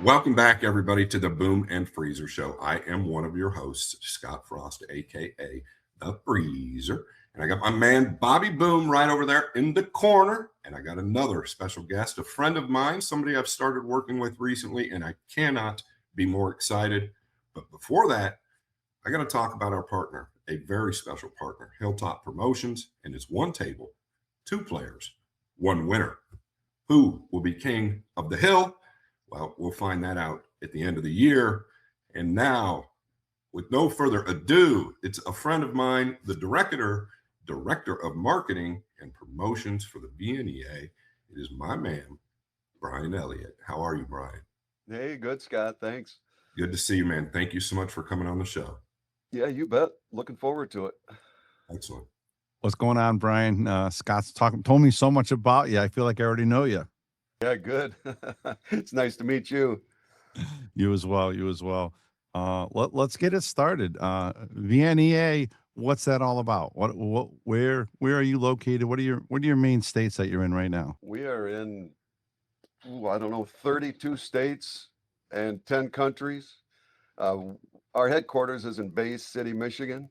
Welcome back, everybody, to the Boom and Freezer Show. I am one of your hosts, Scott Frost, aka the Freezer, and I got my man Bobby Boom right over there in the corner. And I got another special guest, a friend of mine, somebody I've started working with recently, and I cannot be more excited. But before that, I got to talk about our partner, a very special partner, Hilltop Promotions, and it's one table, two players, one winner. Who will be king of the hill? Well, we'll find that out at the end of the year. And now, with no further ado, it's a friend of mine, the director of marketing and promotions for the VNEA. It is my man, Brian Elliott. How are you, Brian? Hey, good, Scott. Thanks. Good to see you, man. Thank you so much for coming on the show. Yeah, you bet. Looking forward to it. Excellent. What's going on, Brian? Scott's told me so much about you. I feel like I already know you. Yeah, good. It's nice to meet you. You as well. You as well. Let's get it started. VNEA. What's that all about? Where are you located? What are your main states that you're in right now? We are in, I don't know, 32 states and 10 countries. Our headquarters is in Bay City, Michigan.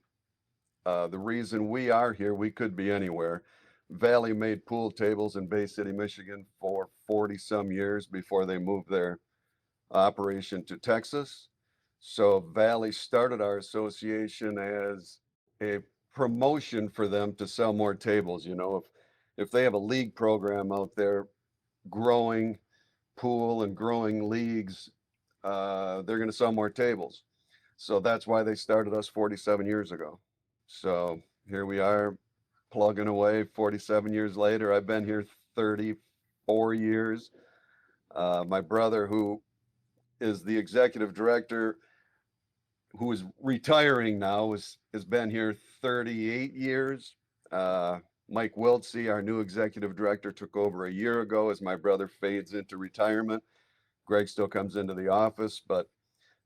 The reason we are here, we could be anywhere. Valley made pool tables in Bay City, Michigan for 40 some years before they moved their operation to Texas. So Valley started our association as a promotion for them to sell more tables. You know, if they have a league program out there growing pool and growing leagues, they're going to sell more tables. So that's why they started us 47 years ago. So here we are plugging away 47 years later. I've been here 34 years. My brother, who is the executive director, who is retiring now, has been here 38 years. Mike Wiltsey, our new executive director, took over a year ago as my brother fades into retirement. Greg still comes into the office, but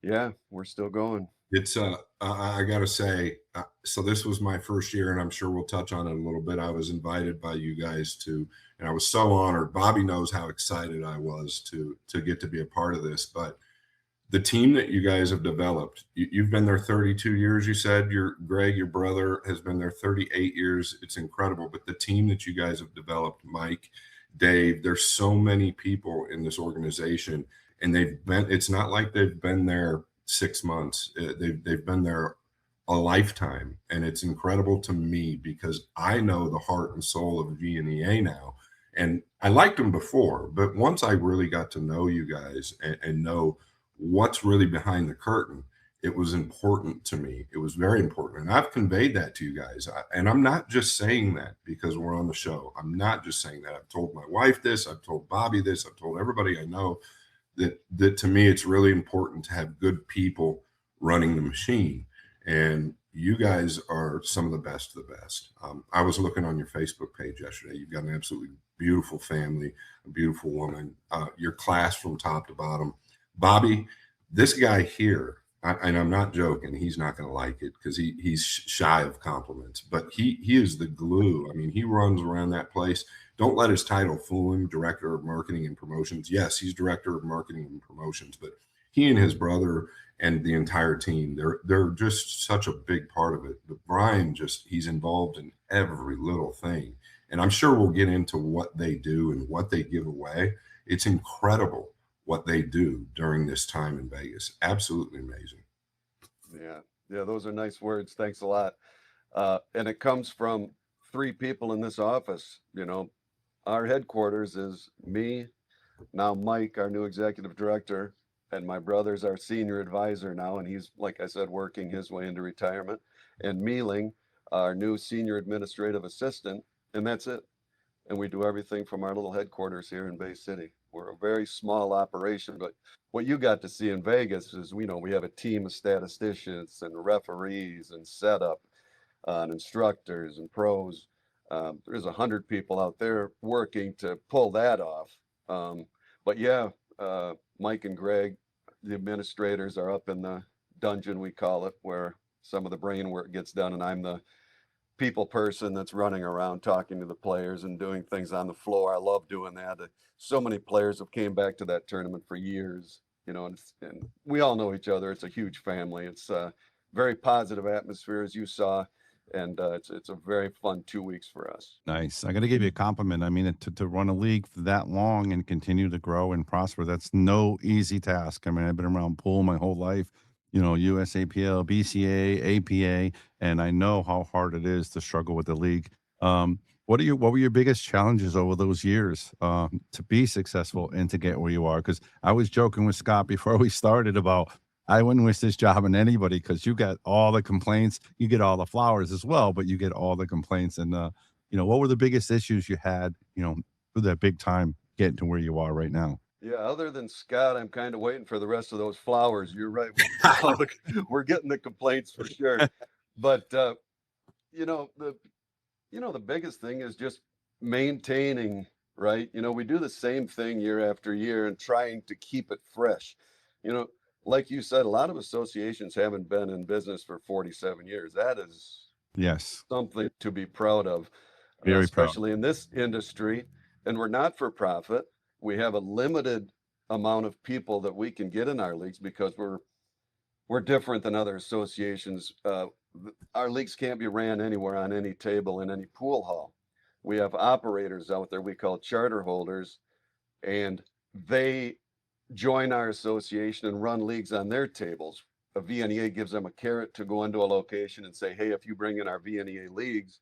yeah, we're still going. It's I gotta say, so this was my first year, and I'm sure we'll touch on it a little bit. I was invited by you guys to, and I was so honored. Bobby knows how excited I was to get to be a part of this. But the team that you guys have developed, you've been there 32 years. You said Greg, your brother, has been there 38 years. It's incredible. But the team that you guys have developed, Mike, Dave, there's so many people in this organization, and it's not like they've been there 6 months. They've been there a lifetime, and it's incredible to me because I know the heart and soul of VNEA now, and I liked them before, but once I really got to know you guys and know what's really behind the curtain, it was important to me. It was very important, and I've conveyed that to you guys. And I'm not just saying that because we're on the show. I'm not just saying that. I've told my wife this. I've told Bobby this. I've told everybody I know that to me, it's really important to have good people running the machine. And you guys are some of the best of the best. I was looking on your Facebook page yesterday. You've got an absolutely beautiful family, a beautiful woman, your class from top to bottom. Bobby, this guy here, and I'm not joking, he's not going to like it because he's shy of compliments, but he is the glue. I mean, he runs around that place. Don't let his title fool him, director of marketing and promotions. Yes, he's director of marketing and promotions, but he and his brother and the entire team, they're just such a big part of it. But Brian, he's involved in every little thing. And I'm sure we'll get into what they do and what they give away. It's incredible what they do during this time in Vegas. Absolutely amazing. Yeah, those are nice words. Thanks a lot. And it comes from three people in this office. You know, our headquarters is me, now Mike, our new executive director, and my brother's our senior advisor now, and he's, like I said, working his way into retirement, and Mealing, our new senior administrative assistant, and that's it. And we do everything from our little headquarters here in Bay City. We're a very small operation, but what you got to see in Vegas is, we have a team of statisticians and referees and setup and instructors and pros. There's 100 people out there working to pull that off. But yeah, Mike and Greg, the administrators, are up in the dungeon, we call it, where some of the brain work gets done, and I'm the people person that's running around talking to the players and doing things on the floor. I love doing that. So many players have came back to that tournament for years, you know, and we all know each other. It's a huge family. It's a very positive atmosphere, as you saw, and it's a very fun 2 weeks for us. Nice. I got to give you a compliment. I mean, to run a league for that long and continue to grow and prosper, that's no easy task. I mean, I've been around pool my whole life, you know, USAPL, BCA, APA, and I know how hard it is to struggle with the league. What were your biggest challenges over those years to be successful and to get where you are? Because I was joking with Scott before we started about I wouldn't wish this job on anybody because you got all the complaints, you get all the flowers as well, but you get all the complaints. And you know, what were the biggest issues you had, you know, through that big time getting to where you are right now? Yeah, other than Scott, I'm kind of waiting for the rest of those flowers. You're right. We're getting the complaints for sure. But you know, the biggest thing is just maintaining, right? You know, we do the same thing year after year and trying to keep it fresh. You know, like you said, a lot of associations haven't been in business for 47 years. That is Yes, something to be proud of, very proud. especially in this industry. And we're not for profit. We have a limited amount of people that we can get in our leagues because we're different than other associations. Our leagues can't be ran anywhere on any table in any pool hall. We have operators out there we call charter holders, and they join our association and run leagues on their tables. A VNEA gives them a carrot to go into a location and say, hey, if you bring in our VNEA leagues,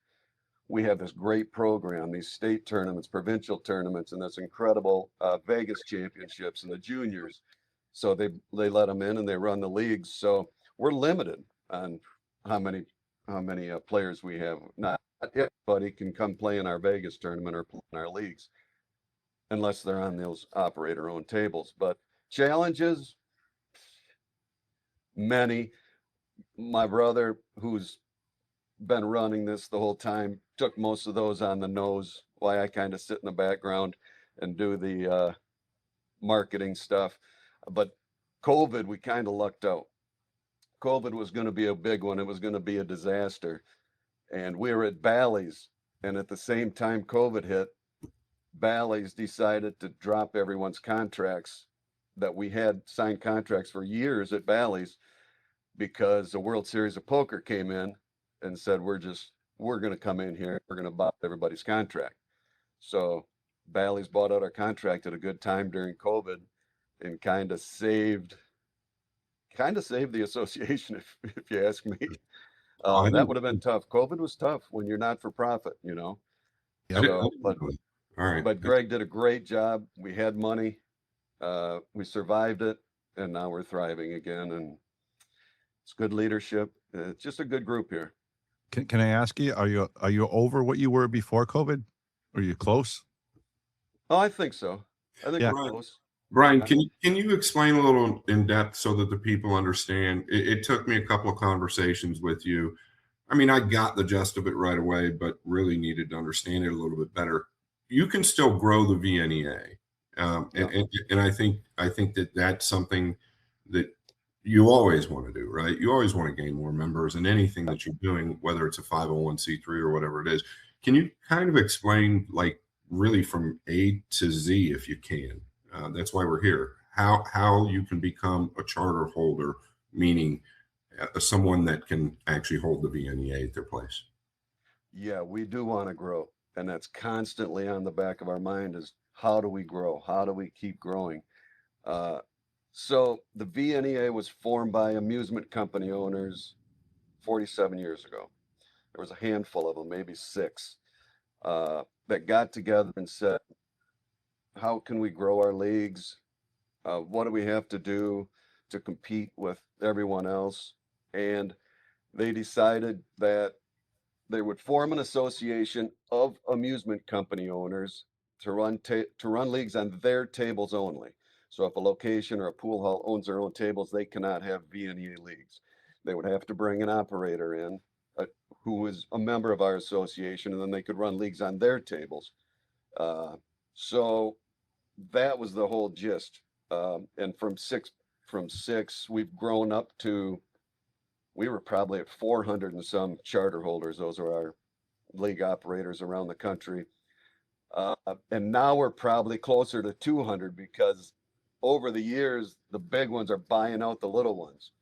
we have this great program, these state tournaments, provincial tournaments, and this incredible Vegas championships and the juniors. So they let them in and they run the leagues. So we're limited on how many players we have. Not everybody can come play in our Vegas tournament or play in our leagues unless they're on those operator-owned tables. But challenges, many. My brother, who's been running this the whole time, took most of those on the nose, why I kind of sit in the background and do the marketing stuff. But COVID, we kind of lucked out. COVID was going to be a big one. It was going to be a disaster. And we were at Bally's. And at the same time COVID hit, Bally's decided to drop everyone's contracts that we had signed contracts for years at Bally's because the World Series of Poker came in and said, we're going to come in here. We're going to buy everybody's contract. So Bally's bought out our contract at a good time during COVID and kind of saved the association, if you ask me. That would have been tough. COVID was tough when you're not for profit, you know. Yep. So, but All right. but Greg did a great job. We had money. We survived it, and now we're thriving again. And it's good leadership. It's just a good group here. Can I ask you, are you over what you were before COVID? Are you close? Oh, I think so. I think Yeah. we're close. Brian, can you explain a little in depth so that the people understand? It took me a couple of conversations with you. I mean, I got the gist of it right away, but really needed to understand it a little bit better. You can still grow the VNEA, and I think that that's something that you always want to do, right? You always want to gain more members in anything that you're doing, whether it's a 501c3 or whatever it is. Can you kind of explain, like, really from A to Z, if you can? That's why we're here. How you can become a charter holder, meaning someone that can actually hold the VNEA at their place. Yeah, we do want to grow, and that's constantly on the back of our mind is how do we grow? How do we keep growing? So the VNEA was formed by amusement company owners 47 years ago. There was a handful of them, maybe 6, that got together and said, how can we grow our leagues? What do we have to do to compete with everyone else? And they decided that they would form an association of amusement company owners to run leagues on their tables only. So if a location or a pool hall owns their own tables, they cannot have VNEA leagues. They would have to bring an operator in who was a member of our association, and then they could run leagues on their tables. So that was the whole gist. And from six, we've grown up to, we were probably at 400 and some charter holders. Those are our league operators around the country. And now we're probably closer to 200 because over the years, the big ones are buying out the little ones.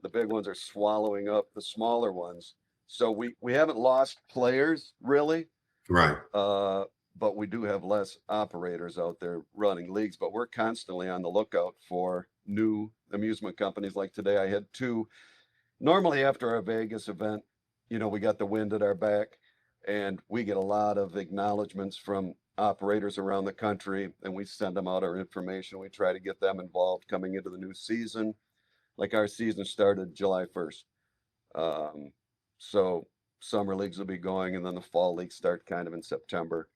The big ones are swallowing up the smaller ones. So we haven't lost players really, Right. but we do have less operators out there running leagues. But we're constantly on the lookout for new amusement companies. Like today, I had two. Normally, after our Vegas event, we got the wind at our back, and we get a lot of acknowledgments from operators around the country, and we send them out our information. We try to get them involved coming into the new season. Like our season started July 1st. So summer leagues will be going, and then the fall leagues start kind of in September.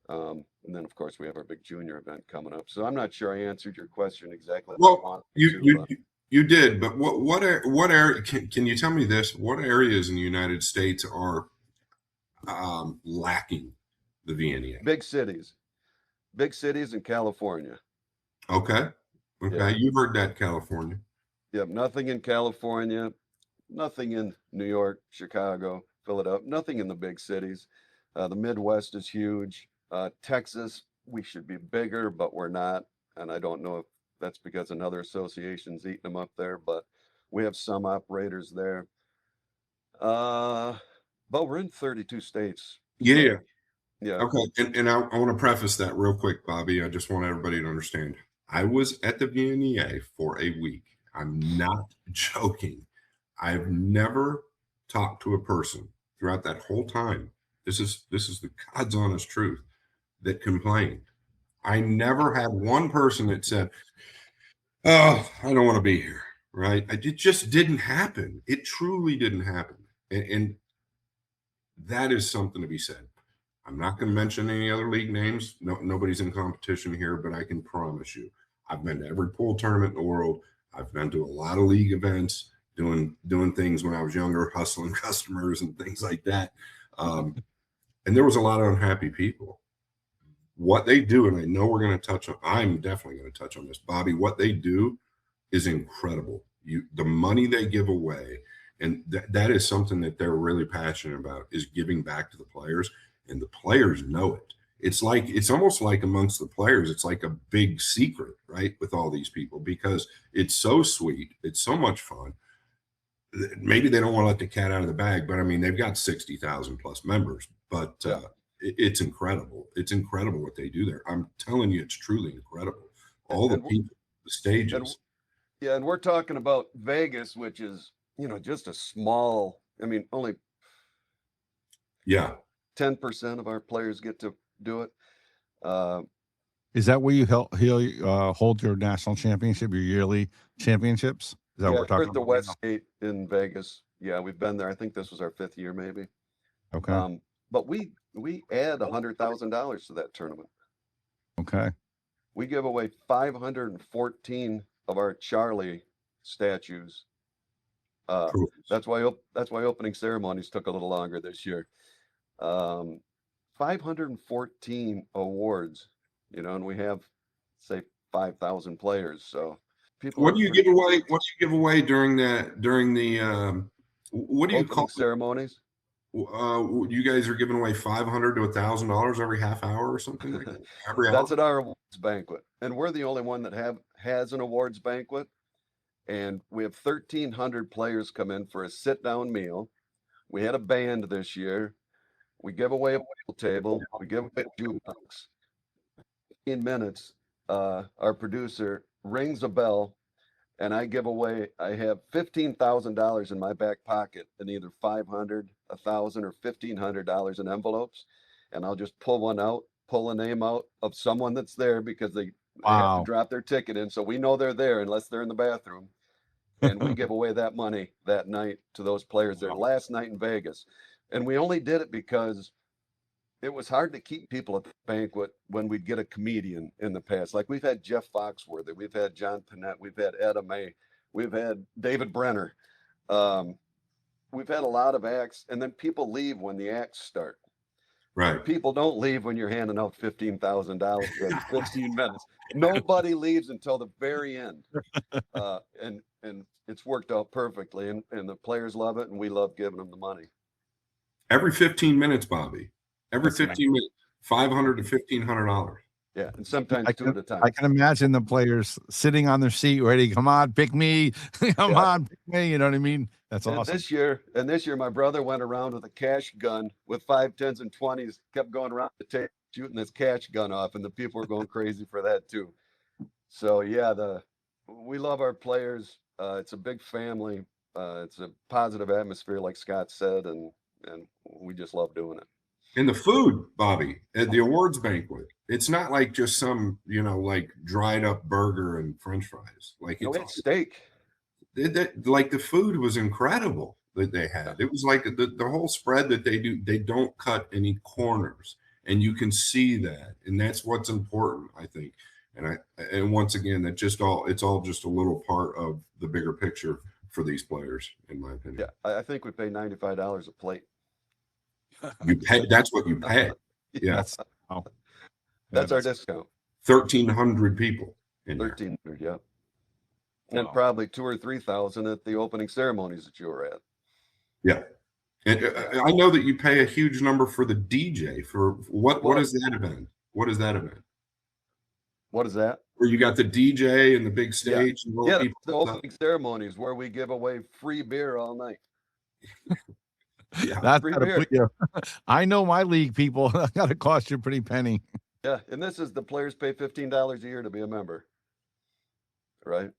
And then, of course, we have our big junior event coming up. So I'm not sure I answered your question exactly. Well, you did, but what area can you tell me this? What areas in the United States are lacking the VNEA? Big cities in California. Okay. Yeah. You've heard that, California. Yep. Nothing in California, nothing in New York, Chicago, Philadelphia, nothing in the big cities. The Midwest is huge. Texas, we should be bigger, but we're not. And I don't know if that's because another association's eating them up there, but we have some operators there. But we're in 32 states. Yeah. So, yeah. Okay. And I want to preface that real quick, Bobby. I just want everybody to understand. I was at the VNEA for a week. I'm not joking. I've never talked to a person throughout that whole time. This is the God's honest truth that complained. I never had one person that said, "Oh, I don't want to be here." Right? It just didn't happen. It truly didn't happen. And that is something to be said. I'm not going to mention any other league names. No, nobody's in competition here, but I can promise you, I've been to every pool tournament in the world. I've been to a lot of league events, doing things when I was younger, hustling customers and things like that. And there was a lot of unhappy people. What they do, and I know we're going to touch on, I'm definitely going to touch on this, Bobby, what they do is incredible. The money they give away, and that is something that they're really passionate about, is giving back to the players, and the players know it. It's almost like amongst the players, it's like a big secret, right, with all these people, because it's so sweet. It's so much fun. Maybe they don't want to let the cat out of the bag, but I mean, they've got 60,000 plus members, but it's incredible. It's incredible what they do there. I'm telling you, it's truly incredible. All the people, the stages. And we're talking about Vegas, which is, just a small, only 10% of our players get to do it. Is that where you hold your national championship, your yearly championships? Is that what we're talking about? The about Westgate in Vegas. Yeah, we've been there. I think this was our 5th year, maybe. Okay. But we add $100,000 to that tournament. Okay. We give away 514 of our Charlie statues. That's why opening ceremonies took a little longer this year. 514 awards, and we have, say, 5,000 players. So people. What do you give away? What do you give away during the what do you call ceremonies? You guys are giving away $500 to $1,000 every half hour or something like that. That's at our awards banquet, and we're the only one that has an awards banquet. And we have 1,300 players come in for a sit-down meal. We had a band this year. We give away a pool table. We give away a jukebox. In minutes, our producer rings a bell, and I have $15,000 in my back pocket, in either $500, $1,000, or $1,500 in envelopes, and I'll just pull one out, pull a name out of someone that's there, because they have to drop their ticket in, so we know they're there unless they're in the bathroom. And we give away that money that night to those players their last night in Vegas. And we only did it because it was hard to keep people at the banquet when we'd get a comedian in the past. Like, we've had Jeff Foxworthy, we've had John Panette, we've had Etta May, we've had David Brenner. We've had a lot of acts, and then people leave when the acts start. Right. People don't leave when you're handing out $15,000 in 15 minutes. Nobody leaves until the very end. And it's worked out perfectly, and the players love it, and we love giving them the money. Every 15 minutes, Bobby. Every 15 minutes, $500 to $1,500. Yeah, and sometimes I two at can, a time. I can imagine the players sitting on their seat, ready. Come on, pick me. Come Yeah. on, pick me. You know what I mean? That's And awesome. this year, my brother went around with a cash gun with 5, 10s, and 20s, kept going around the table shooting this cash gun off, and the people were going crazy for that too. So yeah, we love our players. It's a big family. It's a positive atmosphere, like Scott said, and we just love doing it. And the food, Bobby, at the awards banquet, it's not like just some, like dried up burger and French fries. Like We it's had steak. like the food was incredible that they had. It was like the whole spread that they do. They don't cut any corners, and you can see that, and that's what's important, I think. And once again, it's all just a little part of the bigger picture for these players, in my opinion. Yeah, I think we pay $95 a plate. You pay. That's what you pay. Yeah, That's wow. That's That our is- discount. 1,300 people in there. 1,300, yeah. And Wow. probably 2,000 or 3,000 at the opening ceremonies that you were at. Yeah. And I know that you pay a huge number for the DJ. For what is that event? What is that event? What is that? Where you got the DJ and the big stage and all Yeah, the people. the opening ceremonies where we give away free beer all night. Yeah. That's Free gotta beer. put you. I know my league people. That gotta cost you a pretty penny. Yeah, and this is the players pay $15 a year to be a member. Right?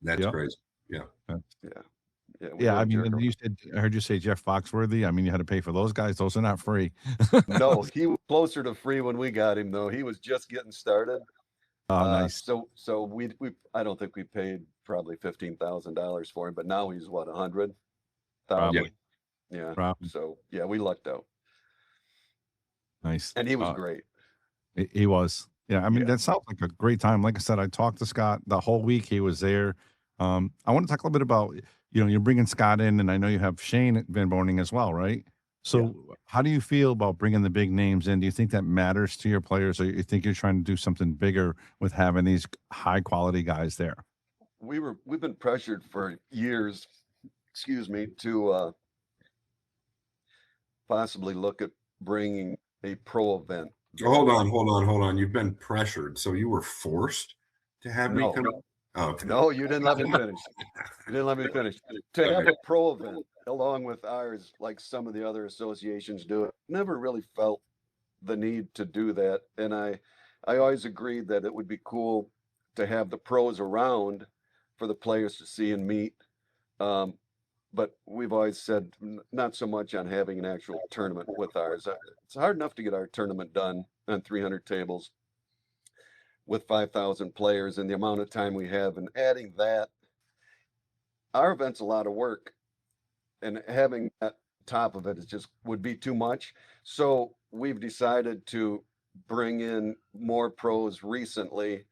That's Yep. crazy. Yeah. Yeah. we Yeah, don't I mean, jerk when around. you said, I heard you say Jeff Foxworthy. I mean, you had to pay for those guys. Those are not free. No, he was closer to free when we got him, though. He was just getting started. Oh, nice. So we I don't think we paid probably $15,000 for him, but now he's what, 100,000? Probably. Yeah. Probably. So yeah, we lucked out, Nice. and he was great. He was. Yeah, I mean, Yeah. that sounds like a great time. Like I said, I talked to Scott the whole week. He was there. I want to talk a little bit about, you're bringing Scott in, and I know you have Shane Van Boning as well, right? So how do you feel about bringing the big names in? Do you think that matters to your players, or you think you're trying to do something bigger with having these high quality guys there? We've been pressured for years, to possibly look at bringing a pro event. Oh, hold on. You've been pressured. So you were forced to have me No. come? Oh, okay. No, you didn't let me finish. You didn't let me finish. To have a pro event along with ours, like some of the other associations do it, never really felt the need to do that. And I always agreed that it would be cool to have the pros around for the players to see and meet. But we've always said not so much on having an actual tournament with ours. It's hard enough to get our tournament done on 300 tables with 5,000 players and the amount of time we have, and adding that, our event's a lot of work, and having that top of it would be too much. So we've decided to bring in more pros recently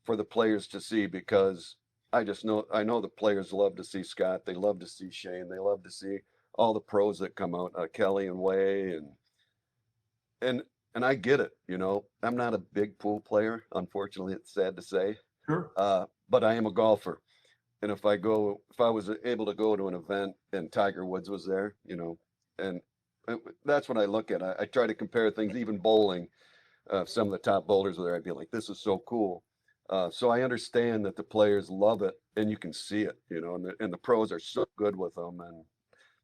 for the players to see, because I know the players love to see Scott. They love to see Shane. They love to see all the pros that come out, Kelly and Way, and I get it. I'm not a big pool player. Unfortunately, it's sad to say, Sure. but I am a golfer. And if I was able to go to an event and Tiger Woods was there, and that's what I look at. I try to compare things, even bowling. Some of the top bowlers were there, I'd be like, this is so cool. So I understand that the players love it, and you can see it, and the pros are so good with them.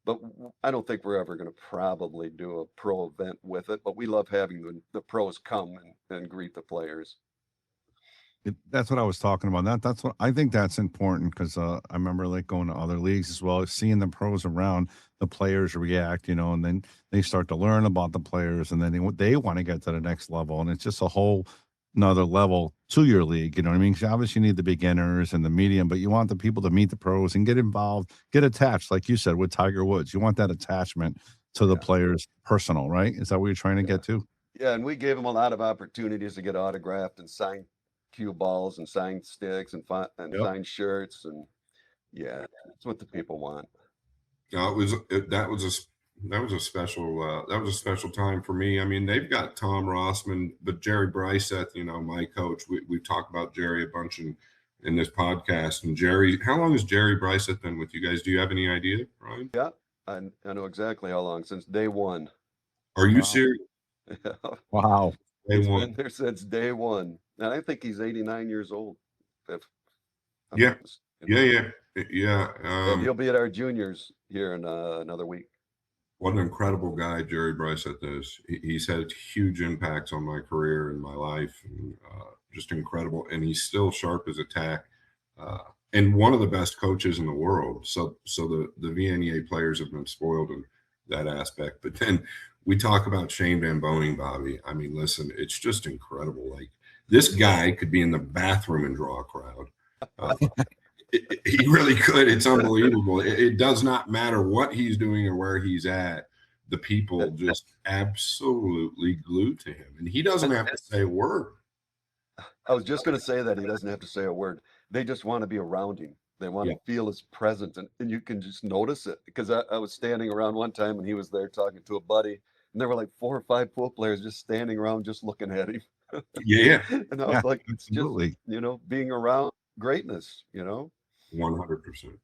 But I don't think we're ever going to probably do a pro event with it. But we love having the pros come and greet the players. That's what I was talking about. That's what I think that's important, because I remember like going to other leagues as well, seeing the pros around, the players react, and then they start to learn about the players, and then they want to get to the next level, and it's just a whole another level to your league. You know what I mean? 'Cause obviously you need the beginners and the medium, but you want the people to meet the pros and get involved, get attached, like you said with Tiger Woods. You want that attachment to the players, personal, right? Is that what you're trying to get to? Yeah, and we gave them a lot of opportunities to get autographed and signed cue balls and signed sticks and signed shirts, and that's what the people want. No, that was a special time for me. I mean, they've got Tom Rossman, but Jerry Bryseth, my coach. We talked about Jerry a bunch in this podcast. And Jerry, how long has Jerry Bryseth been with you guys? Do you have any idea, Ryan? Yeah, I know exactly how long, since day one. Are you serious? Wow. Day He's one. been there since day one, and I think he's 89 years old. If I'm Yeah. not mistaken. Yeah. And he'll be at our juniors here in another week. What an incredible guy Jerry Bryce at this. He's had huge impacts on my career and my life, and just incredible. And he's still sharp as a tack, and one of the best coaches in the world. So the VNEA players have been spoiled in that aspect. But then we talk about Shane Van Boning, Bobby. I mean, listen, it's just incredible. Like, this guy could be in the bathroom and draw a crowd. He really could. It's unbelievable. It does not matter what he's doing or where he's at. The people just absolutely glued to him, and he doesn't have to say a word. I was just going to say that he doesn't have to say a word. They just want to be around him. They want to feel his presence, and you can just notice it. Because I was standing around one time, and he was there talking to a buddy, and there were like 4 or 5 pool players just standing around, just looking at him. Yeah. And I was like, it's absolutely. just, being around greatness, 100%.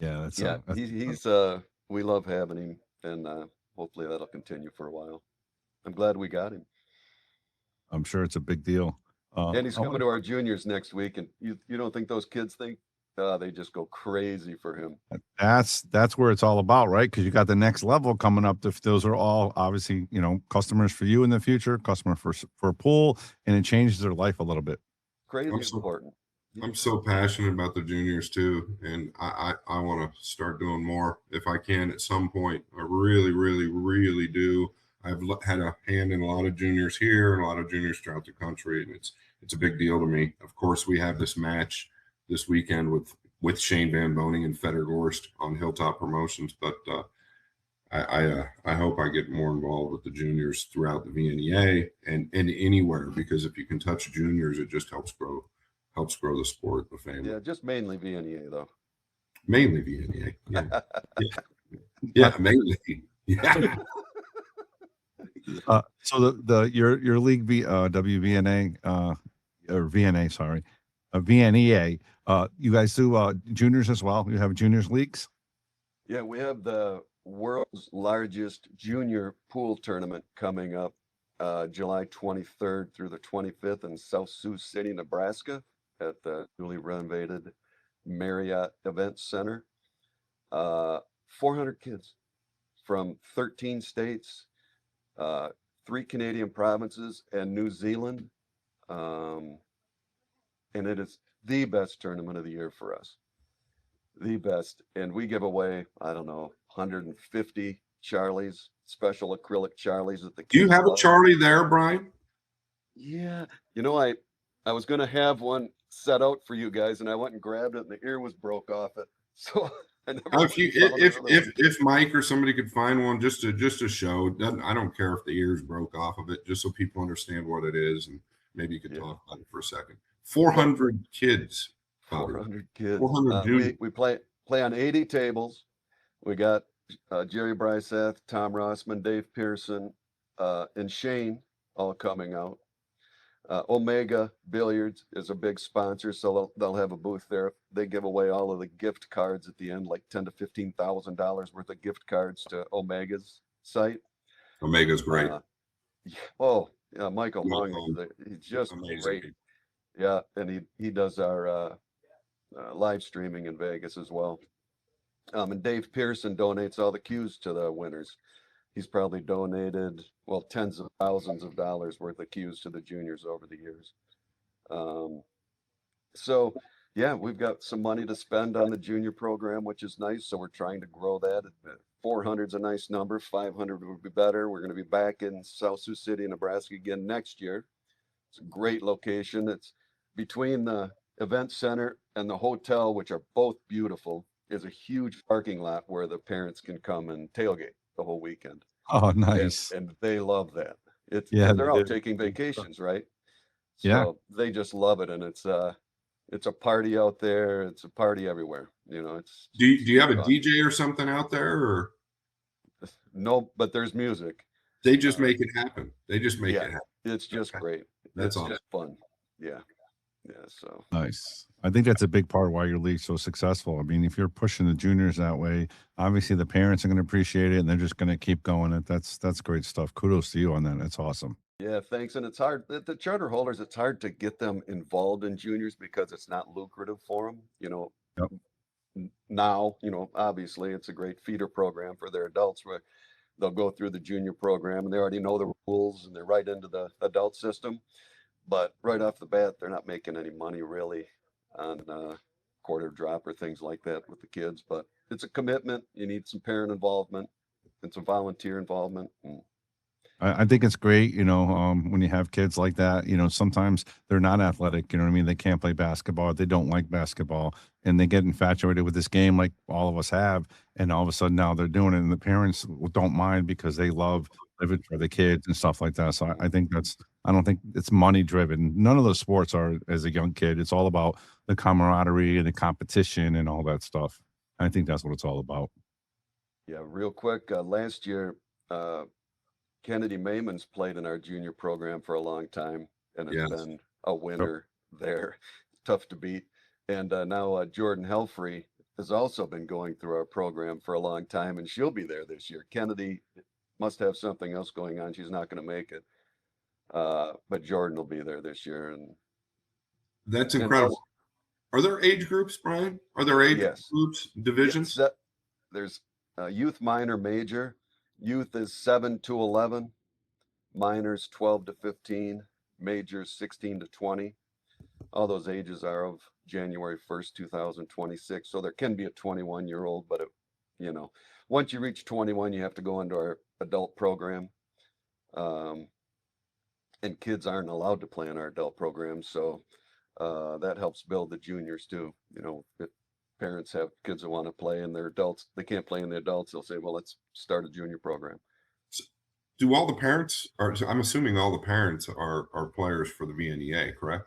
Yeah, that's Yeah, he's we love having him, and hopefully that'll continue for a while. I'm glad we got him. I'm sure it's a big deal. And he's coming to our juniors next week, and you don't think those kids think they just go crazy for him. That's where it's all about, right? Because you got the next level coming up. Those are all obviously, customers for you in the future, customer for a pool, and it changes their life a little bit. Crazy important. I'm so passionate about the juniors too, and I want to start doing more if I can at some point. I really, really, really do. I've had a hand in a lot of juniors here and a lot of juniors throughout the country, and it's a big deal to me. Of course, we have this match this weekend with Shane Van Boning and Fettergorst on Hilltop Promotions, but I hope I get more involved with the juniors throughout the VNEA and anywhere, because if you can touch juniors, it just helps grow the sport, the family. Yeah, just mainly VNEA though. Mainly VNEA. Yeah. Yeah, mainly. Yeah. So your league WVNA or VNA, sorry, VNEA. You guys do juniors as well. You have juniors leagues. Yeah, we have the world's largest junior pool tournament coming up July 23rd through the 25th in South Sioux City, Nebraska, at the newly renovated Marriott Event Center. 400 kids from 13 states, 3 Canadian provinces, and New Zealand. And it is the best tournament of the year for us. The best. And we give away, I don't know, 150 Charlies, special acrylic Charlies that the kids Do you have a love. Charlie there, Brian? Yeah. I was going to have one set out for you guys, and I went and grabbed it, and the ear was broke off it. So I never If Mike or somebody could find one just to show, I don't care if the ears broke off of it, just so people understand what it is, and maybe you could talk about it for a second. 400 kids. 400 kids. 400 we play on 80 tables. We got Jerry Brysath, Tom Rossman, Dave Pearson, and Shane all coming out. Omega Billiards is a big sponsor, so they'll have a booth there. They give away all of the gift cards at the end, like $10,000 to $15,000 worth of gift cards to Omega's site. Omega's great. Michael Hung, he's just amazing. Great. Yeah, and he does our live streaming in Vegas as well. And Dave Pearson donates all the cues to the winners. He's probably donated, tens of thousands of dollars worth of cues to the juniors over the years. We've got some money to spend on the junior program, which is nice. So we're trying to grow that. 400 is a nice number. 500 would be better. We're going to be back in South Sioux City, Nebraska again next year. It's a great location. It's between the event center and the hotel, which are both beautiful, is a huge parking lot where the parents can come and tailgate the whole weekend. Oh, nice. And they love that. They're out taking vacations, right? So they just love it. And it's a party out there. It's a party everywhere. Do you have a DJ or something out there, or? No, but there's music. They just make it happen. They just make it happen. It's just great. That's just fun. Yeah. So nice. I think that's a big part of why your league's so successful. I mean, if you're pushing the juniors that way, obviously the parents are going to appreciate it, and they're just going to keep going. That's great stuff. Kudos to you on that. That's awesome. Yeah, thanks. And it's hard, the charter holders, it's hard to get them involved in juniors because it's not lucrative for them. Yep. Now, obviously it's a great feeder program for their adults where they'll go through the junior program and they already know the rules and they're right into the adult system. But right off the bat, they're not making any money really on quarter drop or things like that with the kids. But it's a commitment. You need some parent involvement and some volunteer involvement. And I think it's great, when you have kids like that, sometimes they're not athletic, you know what I mean? They can't play basketball, they don't like basketball, and they get infatuated with this game like all of us have, and all of a sudden now they're doing it, and the parents don't mind because they love living for the kids and stuff like that. So I think I don't think it's money driven. None of those sports are as a young kid. It's all about the camaraderie and the competition and all that stuff. I think that's what it's all about. yeah, real quick, last year, uh, Kennedy Mayman's played in our junior program for a long time and has Yes. been a winner there. Tough to beat. And now Jordan Helfrey has also been going through our program for a long time, and she'll be there this year. Kennedy must have something else going on. She's not going to make it. But Jordan will be there this year. And That's and incredible. Are there age groups, Brian? Are there age yes, groups, divisions? yes, there's youth, minor, major. Youth is 7 to 11. Minors 12 to 15, majors 16 to 20. All those ages are of January 1st, 2026. So there can be a 21-year-old, but once you reach 21, you have to go into our adult program. And kids aren't allowed to play in our adult program. So that helps build the juniors too. If parents have kids that want to play and they're adults, they can't play in the adults, they'll say, well, let's start a junior program. Do all the parents are? I'm assuming all the parents are players for the VNEA, correct?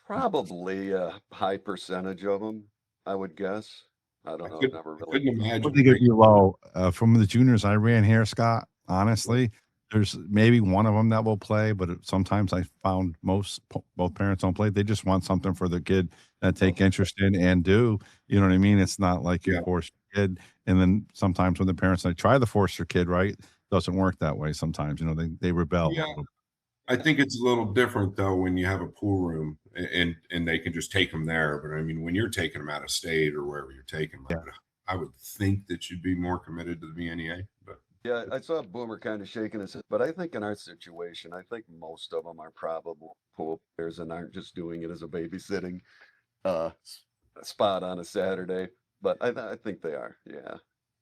Probably a high percentage of them, I would guess. I I don't know. couldn't, Never I really. couldn't I imagine. would think it'd be low. From the juniors I ran here, Scott, honestly, there's maybe one of them that will play, but sometimes I found both parents don't play. They just want something for their kid that take interest in and do. You know what I mean? It's not like you Yeah. force your kid. And then sometimes when the parents like try to force your kid, right, doesn't work that way. Sometimes they rebel. Yeah. I think it's a little different though when you have a pool room and they can just take them there. But I mean, when you're taking them out of state or wherever you're taking them, Yeah. I would think that you'd be more committed to the VNEA. But Yeah, I saw Boomer kind of shaking his head, but I think in our situation, I think most of them are probable pool players and aren't just doing it as a babysitting spot on a Saturday. But I think they are. Yeah.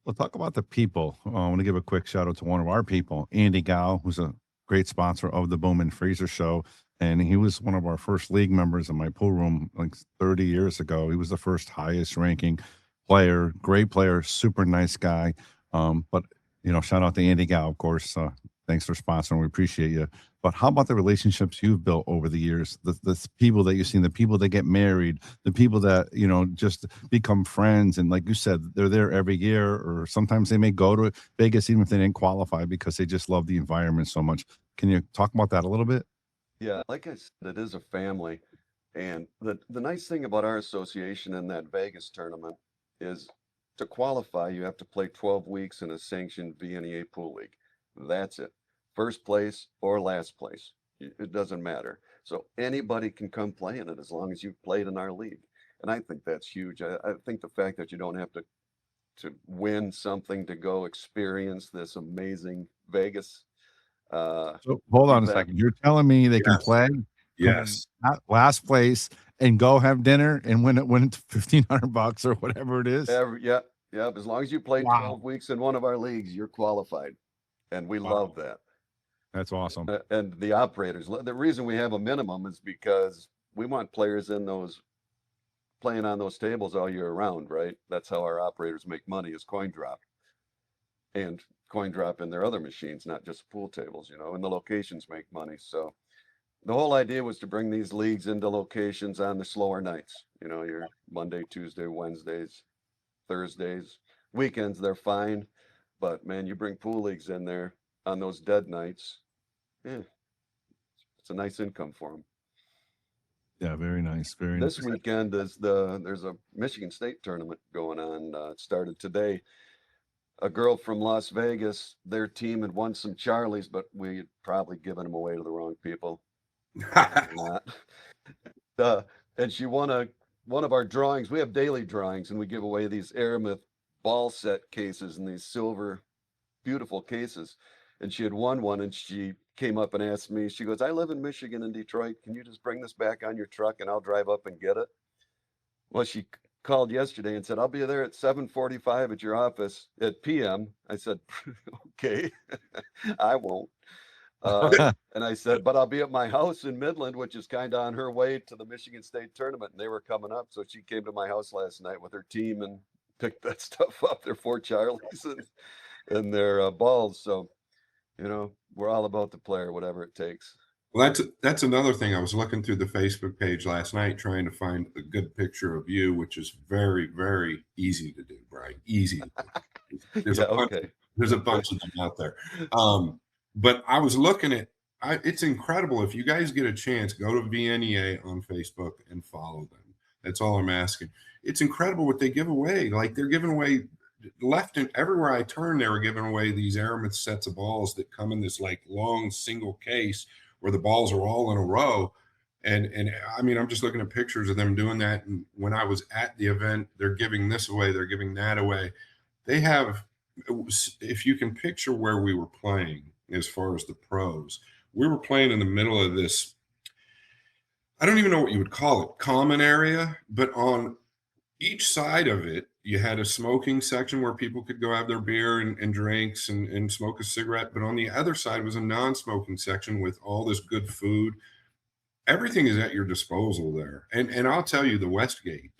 We'll talk about the people. I want to give a quick shout out to one of our people, Andy Gow, who's a great sponsor of the Boom and Freezer Show. And he was one of our first league members in my pool room like 30 years ago. He was the first highest ranking player, great player, super nice guy. But, shout out to Andy Gow, of course. Thanks for sponsoring. We appreciate you. But how about the relationships you've built over the years? The people that you've seen, the people that get married, the people that, just become friends. And like you said, they're there every year, or sometimes they may go to Vegas even if they didn't qualify because they just love the environment so much. Can you talk about that a little bit? Yeah. Like I said, it is a family. And the nice thing about our association in that Vegas tournament is to qualify, you have to play 12 weeks in a sanctioned VNEA pool league. That's it. First place or last place. It doesn't matter. So anybody can come play in it as long as you've played in our league. And I think that's huge. I think the fact that you don't have to win something to go experience this amazing Vegas So hold on a event. second. You're telling me they can Yes. play, yes, last place, and go have dinner and win it 1,500 bucks or whatever it is? Yeah. As long as you play Wow. 12 weeks in one of our leagues, you're qualified. And we Wow. love that. That's awesome. And the operators, the reason we have a minimum is because we want players in those playing on those tables all year round, right? That's how our operators make money is coin drop and coin drop in their other machines, not just pool tables, and the locations make money. So the whole idea was to bring these leagues into locations on the slower nights, your Monday, Tuesday, Wednesdays, Thursdays, weekends, they're fine. But man, you bring pool leagues in there on those dead nights, it's a nice income for them. Yeah, very nice. Very nice. This weekend there's a Michigan State tournament going on. It started today. a girl from Las Vegas, their team had won some Charlies, but we had probably given them away to the wrong people. Not. And she won one of our drawings. We have daily drawings, and we give away these Aramith ball set cases in these silver, beautiful cases. And she had won one, and she came up and asked me. She goes, "I live in Michigan in Detroit. Can you just bring this back on your truck, and I'll drive up and get it?" Well, she called yesterday and said, "I'll be there at 7:45 at your office at PM." I said, "Okay, I won't." And I said, "But I'll be at my house in Midland, which is kind of on her way to the Michigan State tournament." And they were coming up. So she came to my house last night with her team and picked that stuff up, their 4 Charlies and their balls. So, we're all about the player, whatever it takes. Well, that's another thing. I was looking through the Facebook page last night trying to find a good picture of you, which is very, very easy to do, Brian. Easy to do. There's Yeah, a bunch, okay. there's a bunch of them out there. But I was looking at it's incredible. If you guys get a chance, go to VNEA on Facebook and follow them. That's all I'm asking. It's incredible what they give away. Like they're giving away left and everywhere I turn, they were giving away these Aramith sets of balls that come in this like long single case where the balls are all in a row. And I mean, I'm just looking at pictures of them doing that. And when I was at the event, they're giving this away, they're giving that away. They have, if you can picture where we were playing as far as the pros, we were playing in the middle of this, I don't even know what you would call it, common area, but on each side of it, you had a smoking section where people could go have their beer and drinks and smoke a cigarette. But on the other side was a non-smoking section with all this good food. Everything is at your disposal there. And I'll tell you, the Westgate,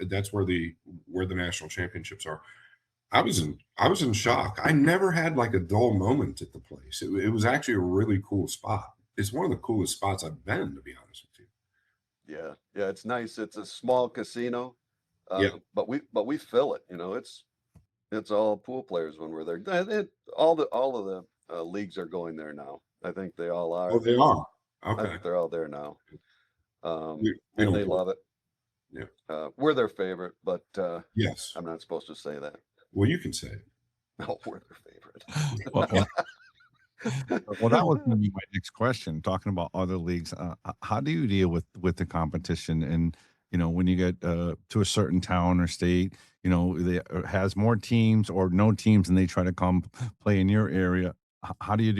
that's where the national championships are. I was in shock. I never had like a dull moment at the place. It was actually a really cool spot. It's one of the coolest spots I've been, to be honest with you. Yeah, it's nice. It's a small casino. Yeah. But we fill it. It's all pool players when we're there. All of the leagues are going there now. I think they all are. Oh, they are. I Okay. think they're all there now. We And don't they play. love it. Yeah. We're their favorite, but Yes. I'm not supposed to say that. Well, you can say it. No, we're their favorite. Well, that was gonna be my next question. Talking about other leagues, how do you deal with the competition? And when you get to a certain town or state, they has more teams or no teams, and they try to come play in your area. How do you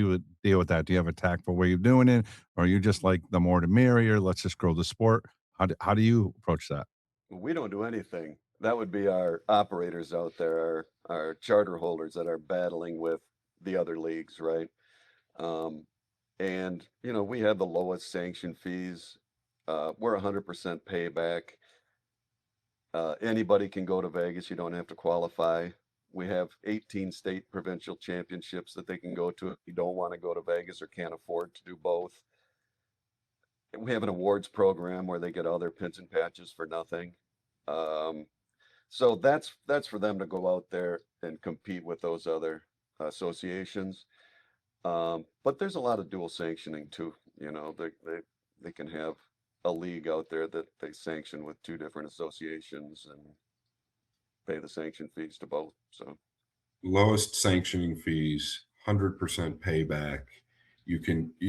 deal with that? Do you have a tactful way of doing it, or are you just like the more the merrier? Let's just grow the sport. How do you approach that? We don't do anything. That would be our operators out there, our charter holders that are battling with the other leagues, right? And we have the lowest sanction fees. We're 100% payback. Anybody can go to Vegas. You don't have to qualify. We have 18 state provincial championships that they can go to if you don't want to go to Vegas or can't afford to do both. We have an awards program where they get all their pins and patches for nothing. So that's for them to go out there and compete with those other associations. But there's a lot of dual sanctioning too. They can have a league out there that they sanction with 2 different associations and pay the sanction fees to both. So Lowest sanctioning fees, 100% payback.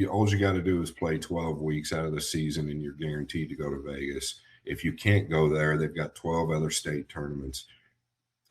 All you got to do is play 12 weeks out of the season and you're guaranteed to go to Vegas. If you can't go there, they've got 12 other state tournaments.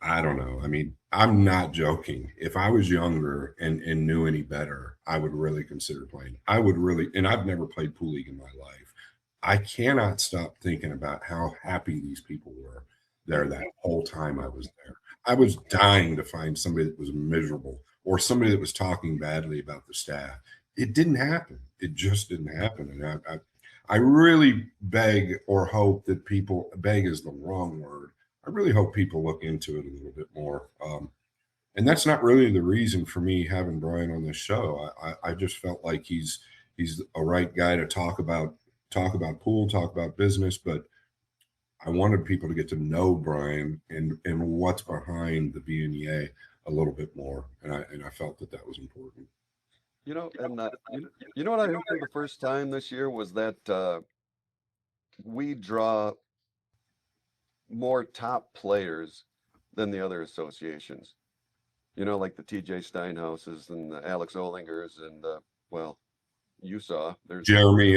I don't know. I mean, I'm not joking. If I was younger and knew any better, I would really consider playing. I would really, and I've never played pool league in my life. I cannot stop thinking about how happy these people were there that whole time I was there. I was dying to find somebody that was miserable or somebody that was talking badly about the staff. It didn't happen. It just didn't happen. And I really beg or hope that people, beg is the wrong word. I really hope people look into it a little bit more. And that's not really the reason for me having Brian on this show. I just felt like he's a right guy to talk about pool, talk about business, but I wanted people to get to know Brian and what's behind the VNEA a little bit more, and I felt that was important. And you know what I heard for the first time this year was that we draw more top players than the other associations. You know, like the TJ Steinhauses and the Alex Ollingers and well, you saw there's Jeremy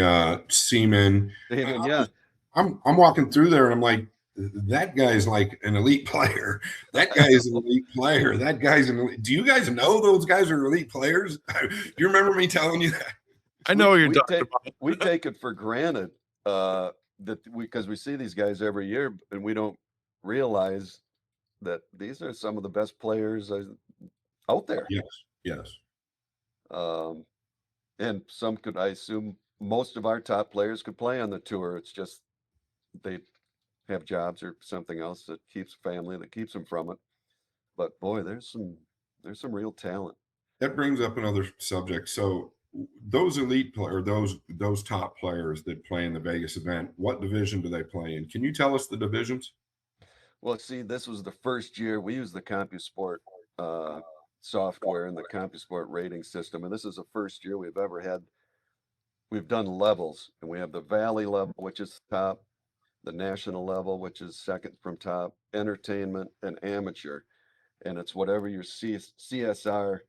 Seaman. Damon, yeah. I'm walking through there and I'm like, that guy's like an elite player. That guy is an elite player. That guy's an elite. Do you guys know those guys are elite players? Do you remember me telling you that? I know what you're we talking take, about. we take it for granted that because we see these guys every year and we don't realize that these are some of the best players out there. Yes, yes. Um, and some could, I assume, most of our top players could play on the tour. It's just they have jobs or something else that keeps family that keeps them from it. But boy, there's some real talent. That brings up another subject. So those elite players, those top players that play in the Vegas event, what division do they play in? Can you tell us the divisions? Well, see, this was the first year we used the CompuSport software and the CompuSport rating system, and this is the first year we've ever had. We've done levels, and we have the Valley level, which is top, the national level, which is second from top, entertainment, and amateur, and it's whatever your CSR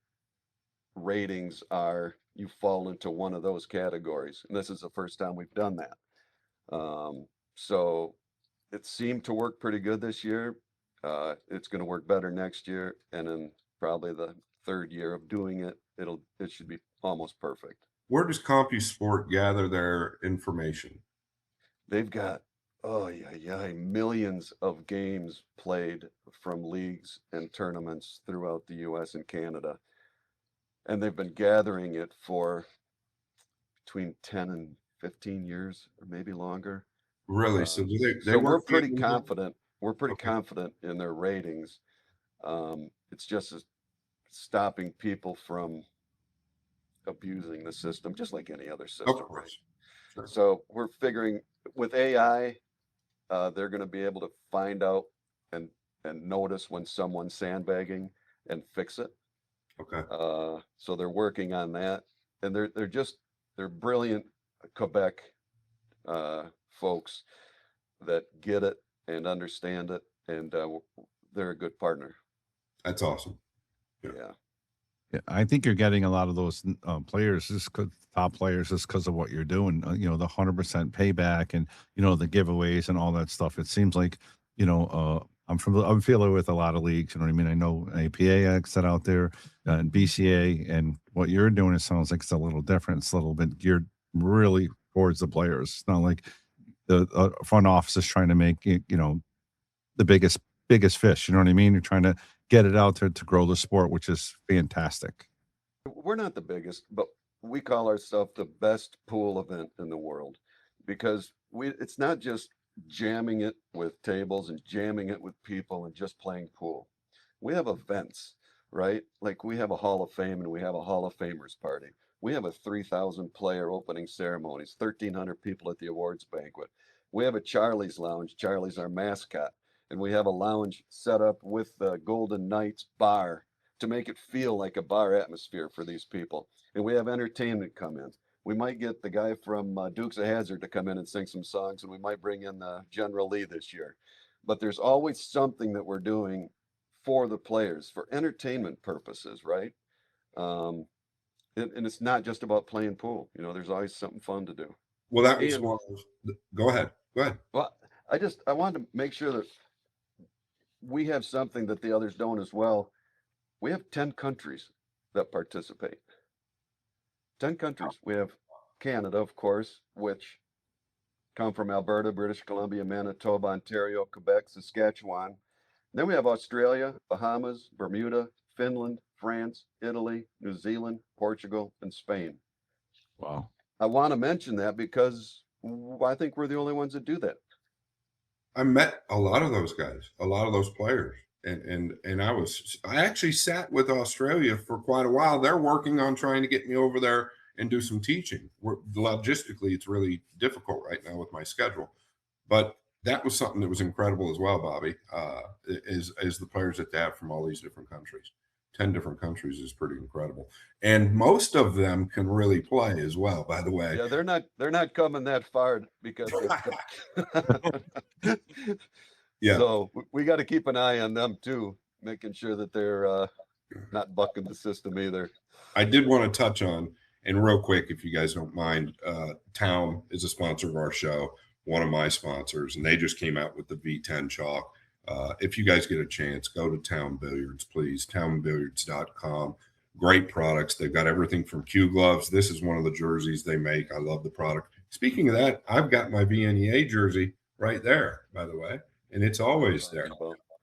ratings are, you fall into one of those categories, and this is the first time we've done that. So it seemed to work pretty good this year. It's going to work better next year, and then probably the third year of doing it, it should be almost perfect. Where does CompuSport gather their information? They've got millions of games played from leagues and tournaments throughout the U.S. and Canada, and they've been gathering it for between 10 and 15 years, or maybe longer. Really? So do they So we're work pretty with- confident. We're pretty Okay. confident in their ratings. It's just stopping people from abusing the system, just like any other system. Of course. Sure. So we're figuring with AI, they're going to be able to find out and notice when someone's sandbagging and fix it. Okay. So they're working on that, and they're brilliant Quebec folks that get it and understand it, and they're a good partner. That's awesome. Yeah. Yeah, I think you're getting a lot of those players, top players, just because of what you're doing. The 100% payback and the giveaways and all that stuff. It seems like I'm familiar with a lot of leagues. You know what I mean? I know APAX that out there and BCA, and what you're doing. It sounds like it's a little different. It's a little bit geared really towards the players. It's not like the front office is trying to make the biggest fish. You know what I mean? You're trying to get it out there to grow the sport, which is fantastic. We're not the biggest, but we call ourselves the best pool event in the world because it's not just jamming it with tables and jamming it with people and just playing pool. We have events, right? Like we have a Hall of Fame and we have a Hall of Famers party. We have a 3,000 player opening ceremonies, 1,300 people at the awards banquet. We have a Charlie's Lounge. Charlie's our mascot. And we have a lounge set up with the Golden Knights bar to make it feel like a bar atmosphere for these people. And we have entertainment come in. We might get the guy from Dukes of Hazzard to come in and sing some songs, and we might bring in General Lee this year. But there's always something that we're doing for the players, for entertainment purposes, right? And it's not just about playing pool. There's always something fun to do. Well, that was one of those. Go ahead. Well, I wanted to make sure that we have something that the others don't as well. We have 10 countries that participate. 10 countries. We have Canada, of course, which come from Alberta, British Columbia, Manitoba, Ontario, Quebec, Saskatchewan. Then we have Australia, Bahamas, Bermuda, Finland, France, Italy, New Zealand, Portugal, and Spain. Wow. I want to mention that because I think we're the only ones that do that. I met a lot of those guys, a lot of those players, and I actually sat with Australia for quite a while. They're working on trying to get me over there and do some teaching. Logistically, it's really difficult right now with my schedule, but that was something that was incredible as well, Bobby. Is the players that they have from all these different countries. 10 different countries is pretty incredible, and most of them can really play as well, by the way. Yeah, they're not coming that far because Yeah. So we got to keep an eye on them too, making sure that they're not bucking the system either. I did want to touch on, and real quick, if you guys don't mind, Town is a sponsor of our show, one of my sponsors, and they just came out with the V10 chalk. If you guys get a chance, go to Town Billiards, please. Townbilliards.com. Great products. They've got everything from Q gloves. This is one of the jerseys they make. I love the product. Speaking of that, I've got my VNEA jersey right there, by the way, and it's always there.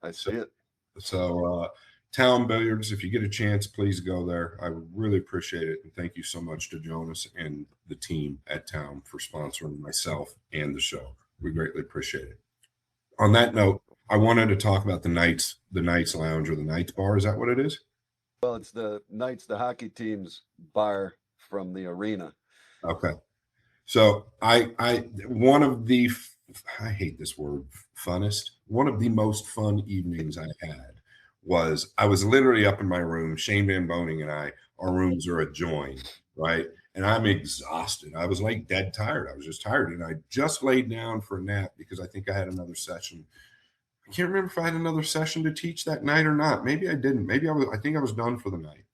I see it. So, Town Billiards, if you get a chance, please go there. I would really appreciate it. And thank you so much to Jonas and the team at Town for sponsoring myself and the show. We greatly appreciate it. On that note, I wanted to talk about the Knights Lounge or the Knights Bar. Is that what it is? Well, it's the Knights, the hockey team's bar from the arena. Okay. So one of the, I hate this word, funnest, one of the most fun evenings I had was I was literally up in my room. Shane Van Boning and our rooms are adjoined, right? And I'm exhausted. I was like dead tired. I was just tired. And I just laid down for a nap because I think I had another session. I can't remember if I had another session to teach that night or not. Maybe I didn't. Maybe I think I was done for the night.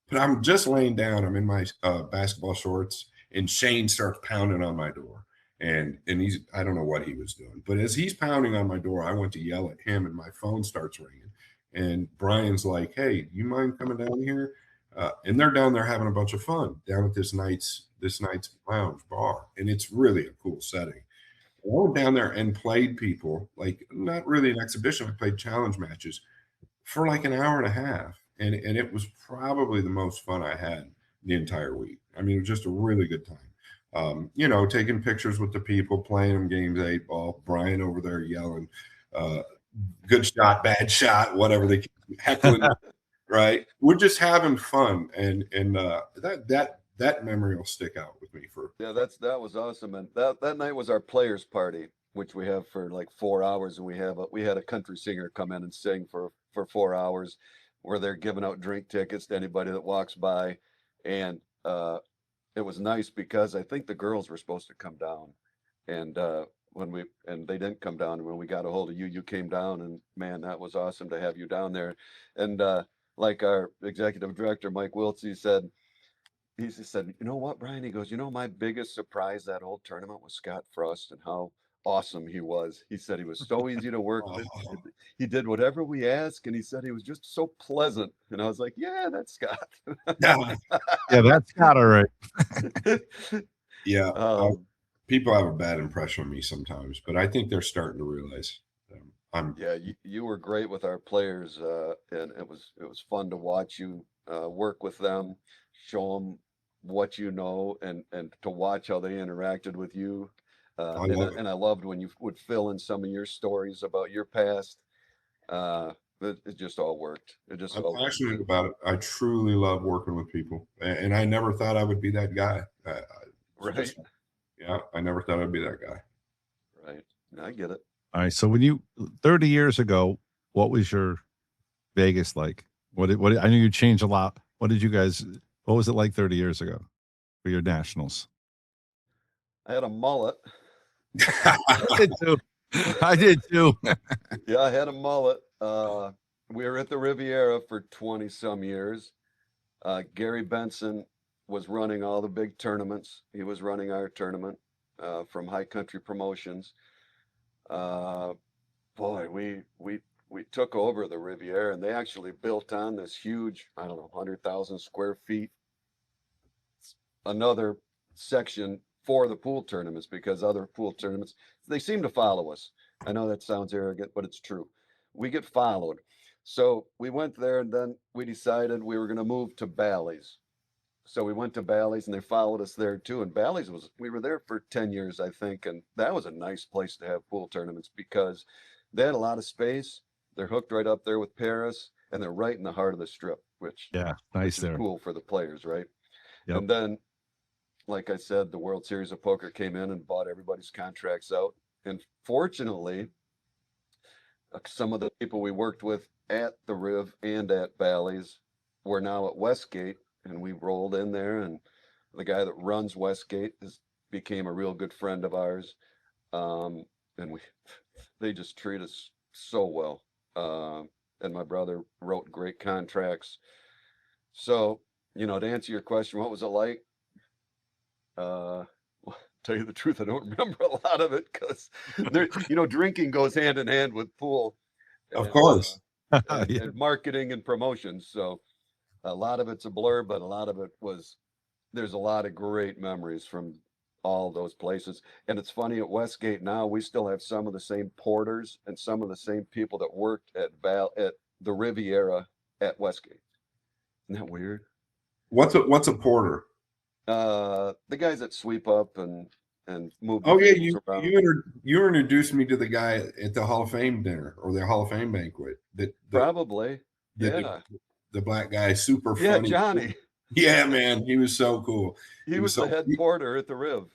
But I'm just laying down. I'm in my basketball shorts, and Shane starts pounding on my door. And he's, I don't know what he was doing. But as he's pounding on my door, I went to yell at him, and my phone starts ringing. And Brian's like, "Hey, you mind coming down here?" And they're down there having a bunch of fun down at this Knights Lounge bar. And it's really a cool setting. I went down there and played people, like not really an exhibition. I played challenge matches for like an hour and a half. And it was probably the most fun I had the entire week. I mean, it was just a really good time. Taking pictures with the people, playing them games, 8-ball, Brian over there yelling, good shot, bad shot, whatever they keep heckling, right? We're just having fun. And that memory will stick out with me for. Yeah, that was awesome. And that night was our players party, which we have for like 4 hours. And we had a country singer come in and sing for 4 hours, where they're giving out drink tickets to anybody that walks by. And it was nice because I think the girls were supposed to come down, and they didn't come down. And when we got a hold of you, you came down, and man, that was awesome to have you down there. And like our executive director, Mike Wiltsey said, he said, "You know what, Brian?" He goes, "My biggest surprise that whole tournament was Scott Frost and how awesome he was." He said he was so easy to work with. He did whatever we asked, and he said he was just so pleasant. And I was like, "Yeah, that's Scott." Yeah, that's Scott, all right. Yeah, people have a bad impression of me sometimes, but I think they're starting to realize. Yeah, you were great with our players, and it was fun to watch you work with them, show them what you know, and to watch how they interacted with you. And I loved when you would fill in some of your stories about your past. It just all worked. I'm passionate about it. I truly love working with people, and I never thought I would be that guy. Right. I never thought I'd be that guy. Right. I get it. All right. So when you 30 years ago, what was your Vegas like? What I knew you changed a lot. What was it like 30 years ago for your nationals? I had a mullet. I did too. Yeah, I had a mullet. We were at the Riviera for 20 some years. Gary Benson was running all the big tournaments. He was running our tournament from High Country Promotions. Boy, we took over the Riviera, and they actually built on this huge, I don't know, 100,000 square feet, another section for the pool tournaments, because other pool tournaments, they seem to follow us. I know that sounds arrogant, but it's true. We get followed. So we went there, and then we decided we were going to move to Bally's. So we went to Bally's, and they followed us there too. And Bally's we were there for 10 years, I think. And that was a nice place to have pool tournaments because they had a lot of space. They're hooked right up there with Paris, and they're right in the heart of the strip, which nice is cool for the players, right? Yep. And then, like I said, the World Series of Poker came in and bought everybody's contracts out. And fortunately, some of the people we worked with at the Riv and at Bally's were now at Westgate, and we rolled in there, and the guy that runs Westgate became a real good friend of ours. And they just treat us so well. And my brother wrote great contracts So, you know, to answer your question, what was it like? Tell you the truth, I don't remember a lot of it because there, you know, drinking goes hand in hand with pool Of and, course. Yeah. and marketing and promotions. So a lot of it's a blur, but a lot of it was, there's a lot of great memories from all those places. And it's funny, at Westgate now, we still have some of the same porters and some of the same people that worked at the Riviera at Westgate. Isn't that weird? What's a porter? The guys that sweep up and move the Oh yeah, tables around. you introduced me to the guy at the Hall of Fame dinner or the Hall of Fame banquet. Probably. The, Yeah. the black guy, super Yeah, funny. Johnny. Yeah, man, he was so cool. He was was the so head porter at the Riv.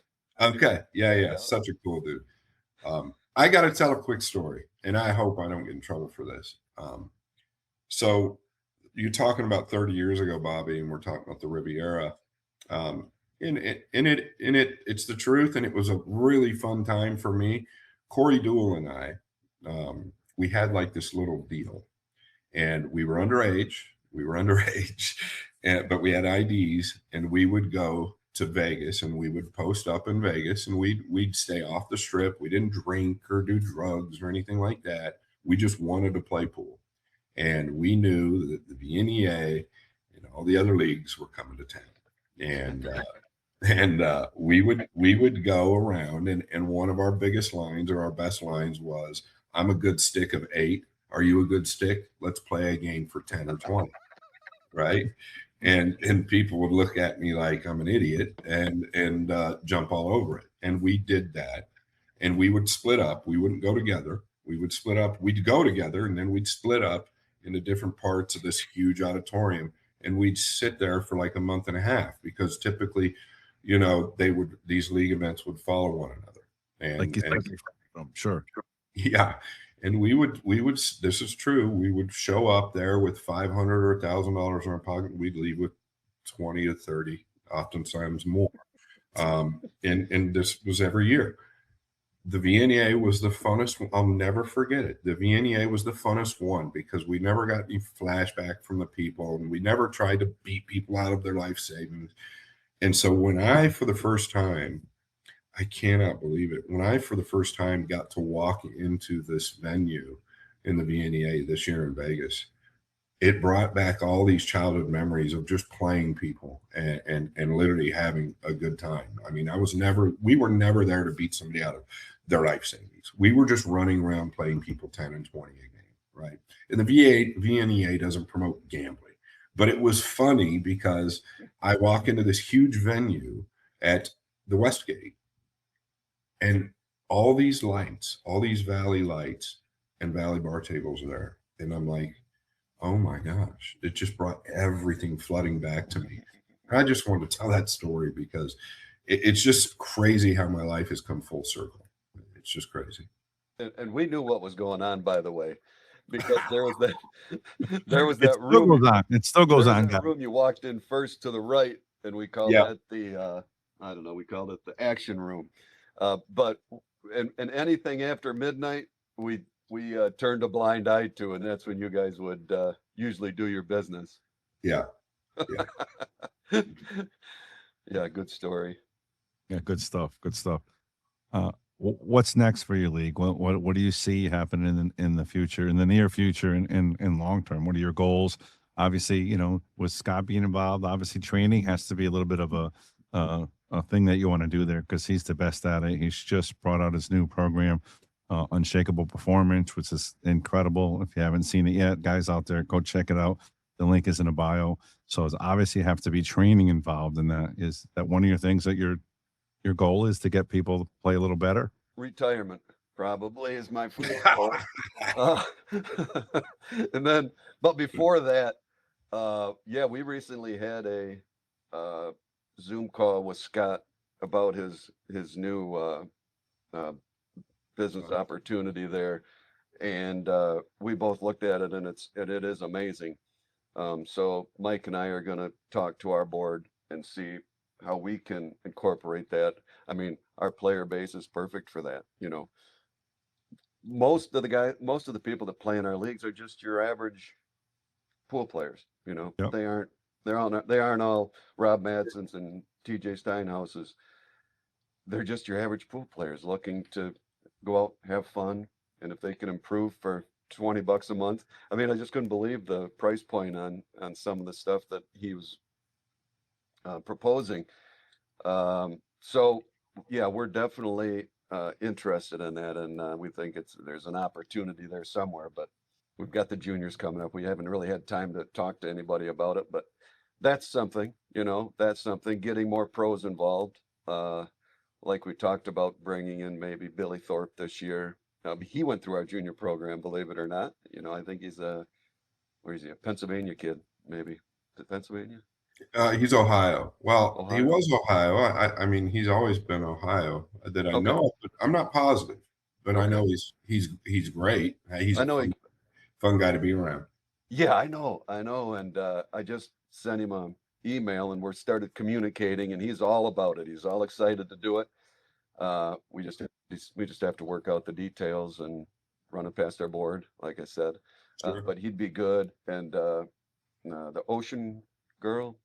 okay. Yeah, Yeah. such a cool dude. I got to tell a quick story, and I hope I don't get in trouble for this. So you're talking about 30 years ago, Bobby, and we're talking about the Riviera. It's the truth, and it was a really fun time for me. Corey Dool and I, we had like this little deal, and we were underage. We were underage, but we had IDs, and we would go to Vegas, and we would post up in Vegas, and we'd stay off the strip. We didn't drink or do drugs or anything like that. We just wanted to play pool, and we knew that the VNEA and all the other leagues were coming to town, and we would go around, and one of our biggest lines or our best lines was, "I'm a good stick of 8. Are you a good stick? Let's play a game for 10 or 20." Right? And people would look at me like I'm an idiot and jump all over it. And we did that, and we would split up. We wouldn't go together. We would split up. We'd go together, and then we'd split up into different parts of this huge auditorium, and we'd sit there for like a month and a half because typically, you know, these league events would follow one another. I'm sure. Yeah. And this is true. We would show up there with $500 or $1,000 in our pocket. We'd leave with 20 to 30, oftentimes more. And this was every year. The VNEA was the funnest. I'll never forget it. The VNEA was the funnest one because we never got any flashback from the people, and we never tried to beat people out of their life savings. And so when for the first time, I cannot believe it. When I, for the first time, got to walk into this venue in the VNEA this year in Vegas, it brought back all these childhood memories of just playing people and literally having a good time. I mean, we were never there to beat somebody out of their life savings. We were just running around playing people 10 and 20 a game, right? And the VNEA doesn't promote gambling. But it was funny because I walk into this huge venue at the Westgate, and all these lights, all these Valley lights and Valley bar tables are there. And I'm like, oh my gosh, it just brought everything flooding back to me. I just wanted to tell that story because it's just crazy how my life has come full circle. It's just crazy. And we knew what was going on, by the way, because there was that It still room. goes on. It still goes on, guys. Room you walked in first to the right, and we called that the I don't know, we called it the action room. But anything after midnight, we turned a blind eye to, and that's when you guys would usually do your business. Yeah. Yeah, good story. Yeah, good stuff. Good stuff. What's next for your league? What do you see happening in the future, in the near future, and long term? What are your goals? Obviously, you know, with Scott being involved, obviously training has to be a little bit of a thing that you want to do there because he's the best at it. He's just brought out his new program, Unshakable Performance, which is incredible. If you haven't seen it yet, guys out there, go check it out. The link is in the bio. So it's obviously have to be training involved in that. Is that one of your things that your goal is to get people to play a little better? Retirement probably is my first goal. And then, but before that, yeah, we recently had a Zoom call with Scott about his new business opportunity there, and we both looked at it, and it is amazing. So Mike and I are going to talk to our board and see how we can incorporate that. I mean, our player base is perfect for that. You know, most of the people that play in our leagues are just your average pool players. You know, Yep. they aren't They aren't all Rob Madsons and TJ Steinhauses. They're just your average pool players looking to go out, have fun, and if they can improve for $20 a month. I mean, I just couldn't believe the price point on some of the stuff that he was proposing. So yeah, we're definitely interested in that, and we think there's an opportunity there somewhere. But we've got the juniors coming up. We haven't really had time to talk to anybody about it, but that's something. That's something. Getting more pros involved. Like we talked about bringing in maybe Billy Thorpe this year. He went through our junior program, believe it or not. I think he's where is he? A Pennsylvania kid, maybe. Is it Pennsylvania? He's Ohio. Well, he Ohio. was Ohio. I mean, he's always been Ohio that I Okay. know of, but I'm not positive. But I Okay. know he's great. He's I a know fun guy to be around. Yeah, I know, and I just sent him an email, and we're started communicating, and he's all about it. He's all excited to do it. We just have to work out the details and run it past our board, like I said. Sure. But he'd be good, and the Ocean Girl,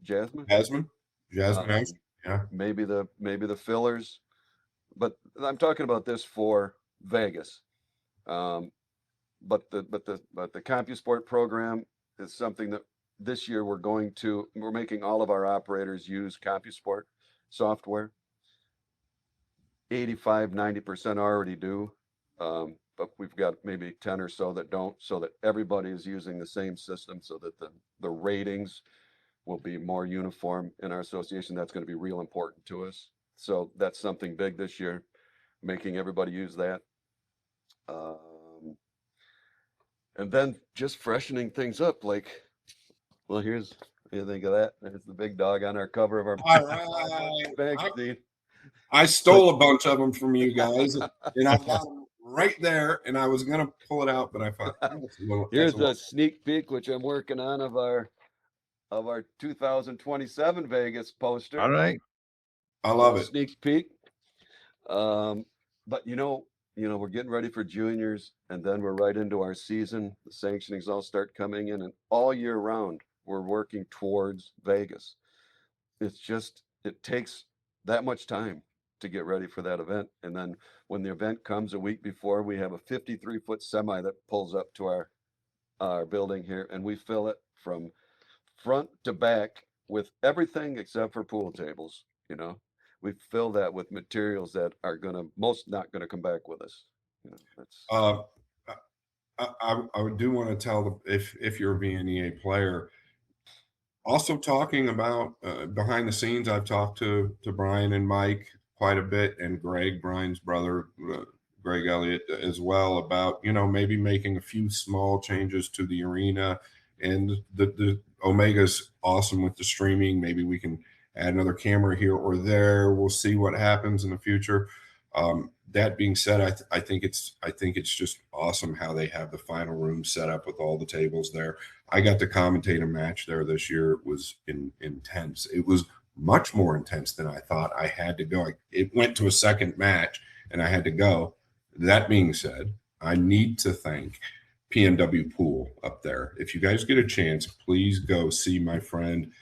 Jasmine, Jasmine, um, yeah. maybe the fillers, but I'm talking about this for Vegas. Um, but the CompuSport program is something that this year we're making all of our operators use CompuSport software. 85-90% already do, but we've got maybe 10 or so that don't, so that everybody is using the same system, so that the ratings will be more uniform in our association. That's going to be real important to us. So that's something big this year, making everybody use that. And then just freshening things up, well, what do you think of that? There's the big dog on our cover of our All right. magazine. I stole a bunch of them from you guys, and I got them right there. And I was gonna pull it out, but I thought Here's a sneak peek, which I'm working on, of our 2027 Vegas poster. All right. I love it. Sneak peek. But we're getting ready for juniors, and then we're right into our season. The sanctionings all start coming in, and all year round we're working towards Vegas. It takes that much time to get ready for that event, and then when the event comes a week before, we have a 53-foot semi that pulls up to our building here, and we fill it from front to back with everything except for pool tables. We fill that with materials that are not gonna come back with us. That's I do want to tell if you're a VNEA player, also talking about behind the scenes. I've talked to Brian and Mike quite a bit, and Greg, Brian's brother, Greg Elliott, as well, about maybe making a few small changes to the arena. And the Omega's awesome with the streaming. Maybe we can add another camera here or there. We'll see what happens in the future. That being said, I think it's just awesome how they have the final room set up with all the tables there. I got to commentate a match there this year. It was intense. It was much more intense than I thought. I had to go. It went to a second match, and I had to go. That being said, I need to thank PNW Pool up there. If you guys get a chance, please go see my friend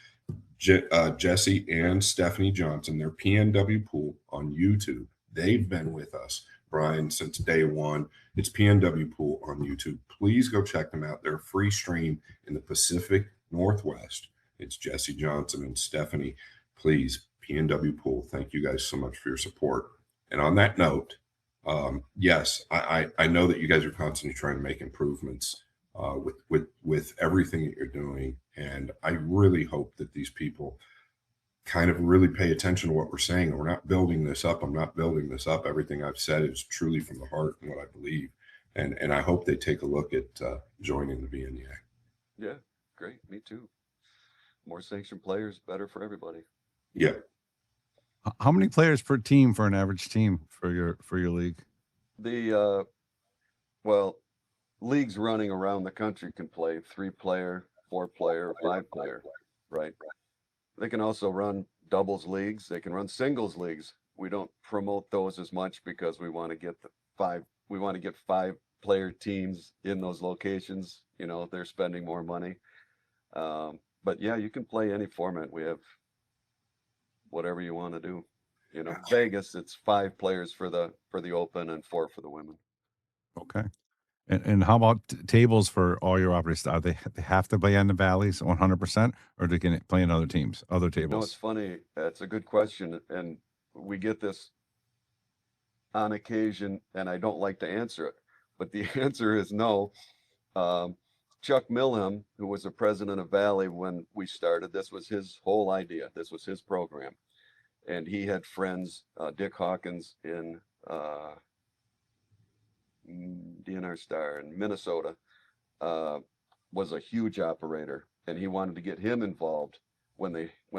Jesse and Stephanie Johnson. They're PNW Pool on YouTube. They've been with us, Brian, since day one. It's PNW Pool on YouTube. Please go check them out. They're a free stream in the Pacific Northwest. It's Jesse Johnson and Stephanie. Please, PNW Pool, thank you guys so much for your support. And on that note, yes, I know that you guys are constantly trying to make improvements with everything that you're doing. And I really hope that these people kind of really pay attention to what we're saying. We're not building this up. I'm not building this up. Everything I've said is truly from the heart and what I believe. And I hope they take a look at joining the VNEA. Yeah, great. Me too. More sanctioned players, better for everybody. Yeah. How many players per team for an average team for your league? Well, leagues running around the country can play 3-player, 4-player, 5-player, right? They can also run doubles leagues. They can run singles leagues. We don't promote those as much because we want to get 5-player teams in those locations. They're spending more money. but yeah, you can play any format. We have whatever you want to do. You know, Vegas, it's 5 players for the open and 4 for the women. Okay. And how about tables for all your operators? Are they have to play on the Valleys 100%, or they can play in other teams, other You know, it's tables? funny. That's a good question, and we get this on occasion, and I don't like to answer it, but the answer is no. Um, Chuck Milham, who was the president of Valley when we started, this was his whole idea. This was his program, and he had friends, Dick Hawkins in DNR Star in Minnesota, uh, was a huge operator, and he wanted to get him involved when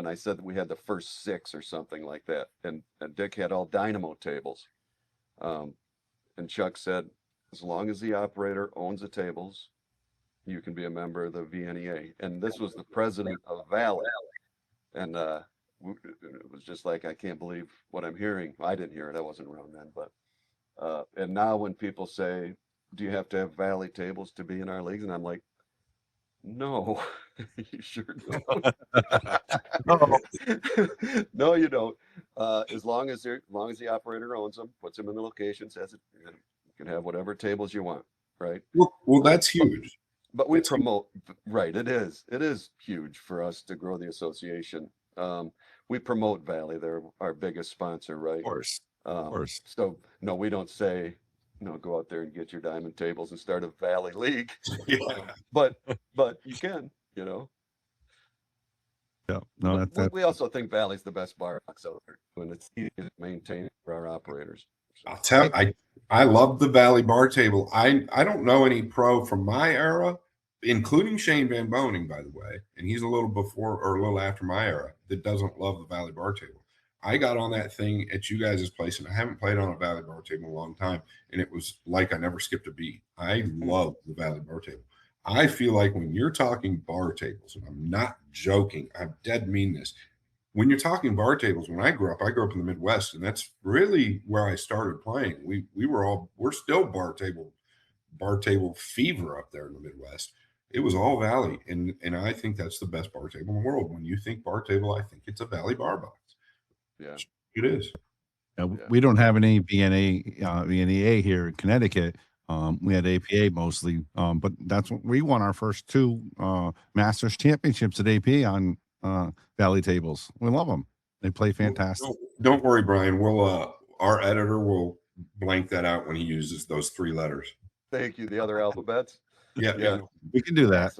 I said that we had the first 6 or something like that, and Dick had all dynamo tables, um, and Chuck said, as long as the operator owns the tables, you can be a member of the VNEA. And this was the president of Valley, and it was just like, I can't believe what I'm hearing. I didn't hear it. I wasn't around then, but and now when people say, do you have to have Valley tables to be in our leagues? And I'm like, no, you sure don't. Oh, No, you don't. As long as the operator owns them, puts them in the location, says it, you can have whatever tables you want, right? Well, that's huge. But we That's huge. promote, right? It is huge for us to grow the association. We promote Valley; they're our biggest sponsor, right? of course. Of course. So no, we don't say, no, go out there and get your diamond tables and start a Valley League. Yeah. But you can, you know. Yeah. No, But that we also think Valley's the best bar box out there, and it's easy to maintain for our operators. I'll tell I love the Valley bar table. I don't know any pro from my era, including Shane Van Boning, by the way, and he's a little before or a little after my era, that doesn't love the Valley bar table. I got on that thing at you guys' place, and I haven't played on a Valley bar table in a long time, and it was like I never skipped a beat. I love the Valley bar table. I feel like when you're talking bar tables, and I'm not joking, I dead mean this. When you're talking bar tables, when I grew up in the Midwest, and that's really where I started playing. We're still bar table fever up there in the Midwest. It was all Valley, and I think that's the best bar table in the world. When you think bar table, I think it's a Valley bar box. Yeah. It is. Yeah, Yeah. we don't have any VNEA here in Connecticut. We had APA mostly, but that's what we won our first 2 Masters championships at APA on Valley tables. We love them. They play fantastic. Don't worry, Brian. We'll our editor will blank that out when he uses those 3 letters. Thank you. The other alphabets. Yeah, Yeah. We can do that.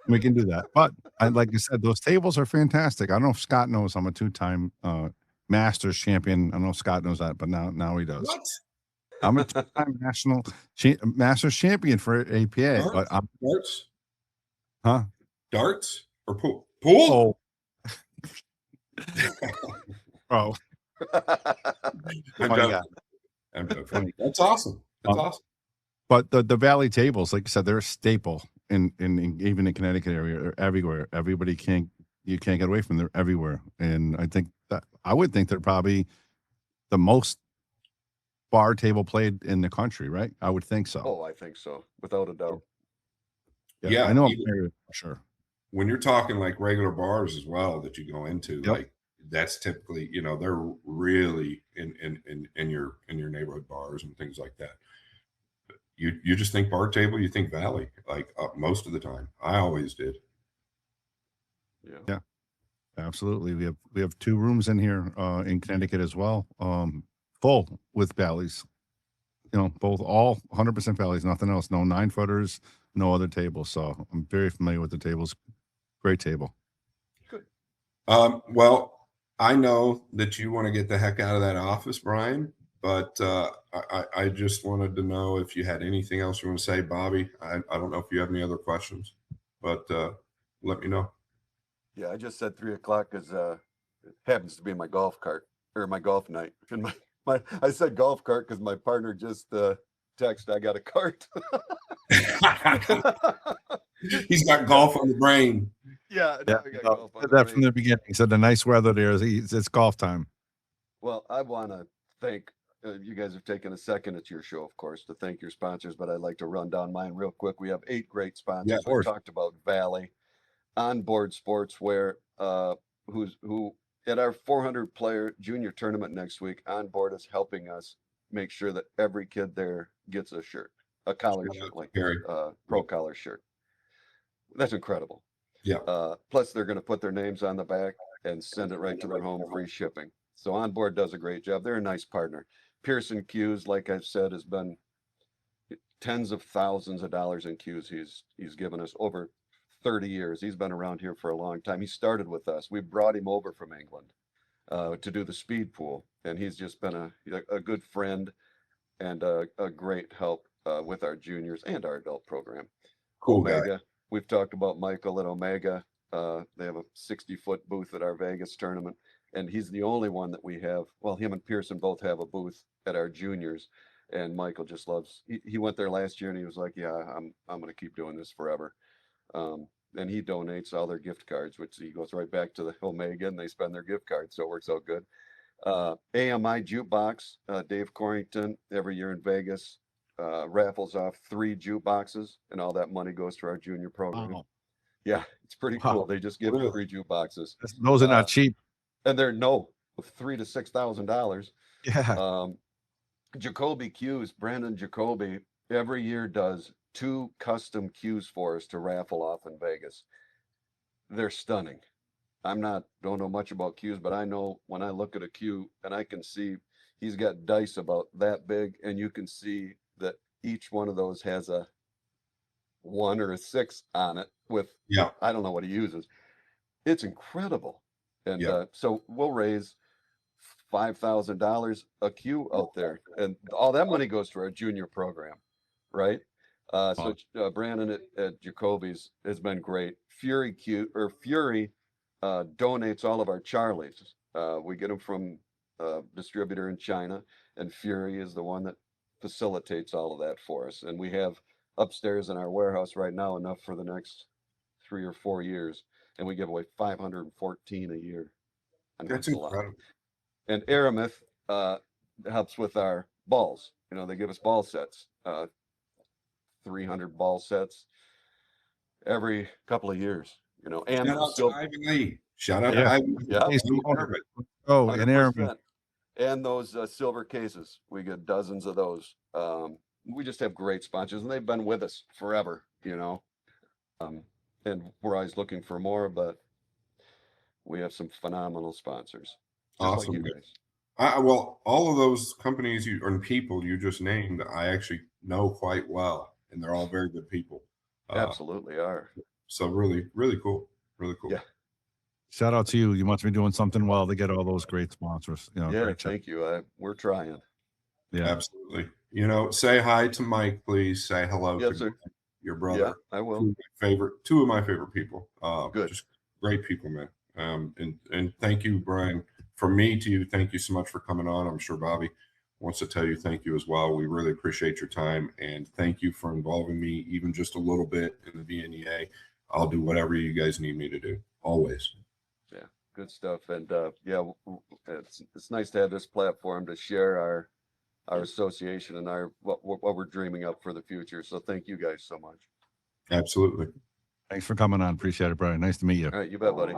We can do that. But like I said, those tables are fantastic. I don't know if Scott knows I'm a 2-time Masters champion. I don't know if Scott knows that, but now he does. What? I'm a 2-time Masters champion for APA. But I'm Darts? Huh? Darts or pool? Pool? Oh. I'm Funny joking. guy. I'm joking. Funny. That's awesome. That's awesome. But the Valley tables, like I said, they're a staple in even in Connecticut area, or everywhere. You can't get away from them. They're everywhere. And I would think they're probably the most bar table played in the country, right? I would think so. Oh, I think so, without a doubt. Yeah, I know even- for sure. When you're talking like regular bars as well that you go into, Yep. like that's typically, they're really in your neighborhood bars and things like that. You just think bar table, you think Valley, like most of the time. I always did. Yeah. Absolutely. We have 2 rooms in here in Connecticut as well, full with Valleys. Both all 100% Valleys, nothing else. No 9-footers, no other tables. So I'm very familiar with the tables. Great table. Good. Well, I know that you want to get the heck out of that office, Brian, but I just wanted to know if you had anything else you want to say, Bobby. I don't know if you have any other questions, but let me know. Yeah, I just said 3:00 because it happens to be my golf cart or my golf night. And I said golf cart because my partner just texted, I got a cart. He's got golf on the brain. Yeah, Yeah, we got golf on said the that from range. the beginning. He said the nice weather there it's golf time. Well, I want to thank you guys have taken a second. It's your show, of course, to thank your sponsors, but I'd like to run down mine real quick. We have 8 great sponsors. Yeah, of We course. talked about Valley. Onboard Sportswear, who at our 400 player junior tournament next week, Onboard is helping us make sure that every kid there gets a shirt, a collar Shout out shirt, to like Gary. pro collar shirt. That's incredible. Yeah. Plus they're going to put their names on the back and send it right to their home, free shipping. So Onboard does a great job. They're a nice partner. Pearson Cues, like I've said, has been tens of thousands of dollars in cues he's given us over 30 years. He's been around here for a long time. He started with us. We brought him over from England to do the speed pool, and he's just been a good friend and a great help with our juniors and our adult program. Cool guy. Omega, we've talked about Michael at Omega. They have a 60-foot booth at our Vegas tournament, and he's the only one that we have. Well, him and Pearson both have a booth at our juniors, and Michael just loves. He went there last year, and he was like, "Yeah, I'm going to keep doing this forever." And he donates all their gift cards, which he goes right back to the Omega, and they spend their gift cards, so it works out good. AMI Jukebox, Dave Corrington, every year in Vegas, raffles off 3 jukeboxes, and all that money goes to our junior program. Wow. Yeah, it's pretty Wow. cool. They just give you 3 jukeboxes, Those are not cheap. and they're $3,000 to $6,000. Yeah. Jacoby Cues, Brandon Jacoby, every year does 2 custom cues for us to raffle off in Vegas. They're stunning. Don't know much about cues, but I know when I look at a cue and I can see he's got dice about that big, and you can see that each one of those has a 1 or a 6 on it with, Yeah. I don't know what he uses. It's incredible. And Yeah. so we'll raise $5,000 a cue out there, and all that money goes to our junior program, right? So Brandon at Jacoby's has been great. Fury donates all of our Charlies. We get them from a distributor in China, and Fury is the one that facilitates all of that for us. And we have upstairs in our warehouse right now enough for the next 3 or 4 years, and we give away 514 a year. I know That's it's a lot. incredible. And Aramith helps with our balls. They give us ball sets, 300 ball sets every couple of years. And Shout out to Ivy Lee. Shout out to Yeah. Ivy. Yeah. Hey, Lee. Oh, and Aaron, 100%. And those silver cases, we get dozens of those. We just have great sponsors, and they've been with us forever. And we're always looking for more, but we have some phenomenal sponsors. Just Awesome. like you guys. Well, all of those companies and people you just named, I actually know quite well, and they're all very good people. Absolutely are. So really, really cool. Really cool. Yeah. shout out to you. You must be doing something well to get all those great sponsors. Yeah, great job. thank you. We're trying. Yeah. Absolutely. Say hi to Mike, please. Say hello Yes, to sir. your brother. Yeah, I will. Two of my favorite people. Good. Just great people, man. And thank you, Brian. From me to you, thank you so much for coming on. I'm sure Bobby wants to tell you thank you as well. We really appreciate your time, and thank you for involving me even just a little bit in the VNEA. I'll do whatever you guys need me to do. Always. Yeah, good stuff. And it's nice to have this platform to share our association and what we're dreaming up for the future. So thank you guys so much. Absolutely. Thanks for coming on. Appreciate it, Brian. Nice to meet you. All right, you bet, buddy.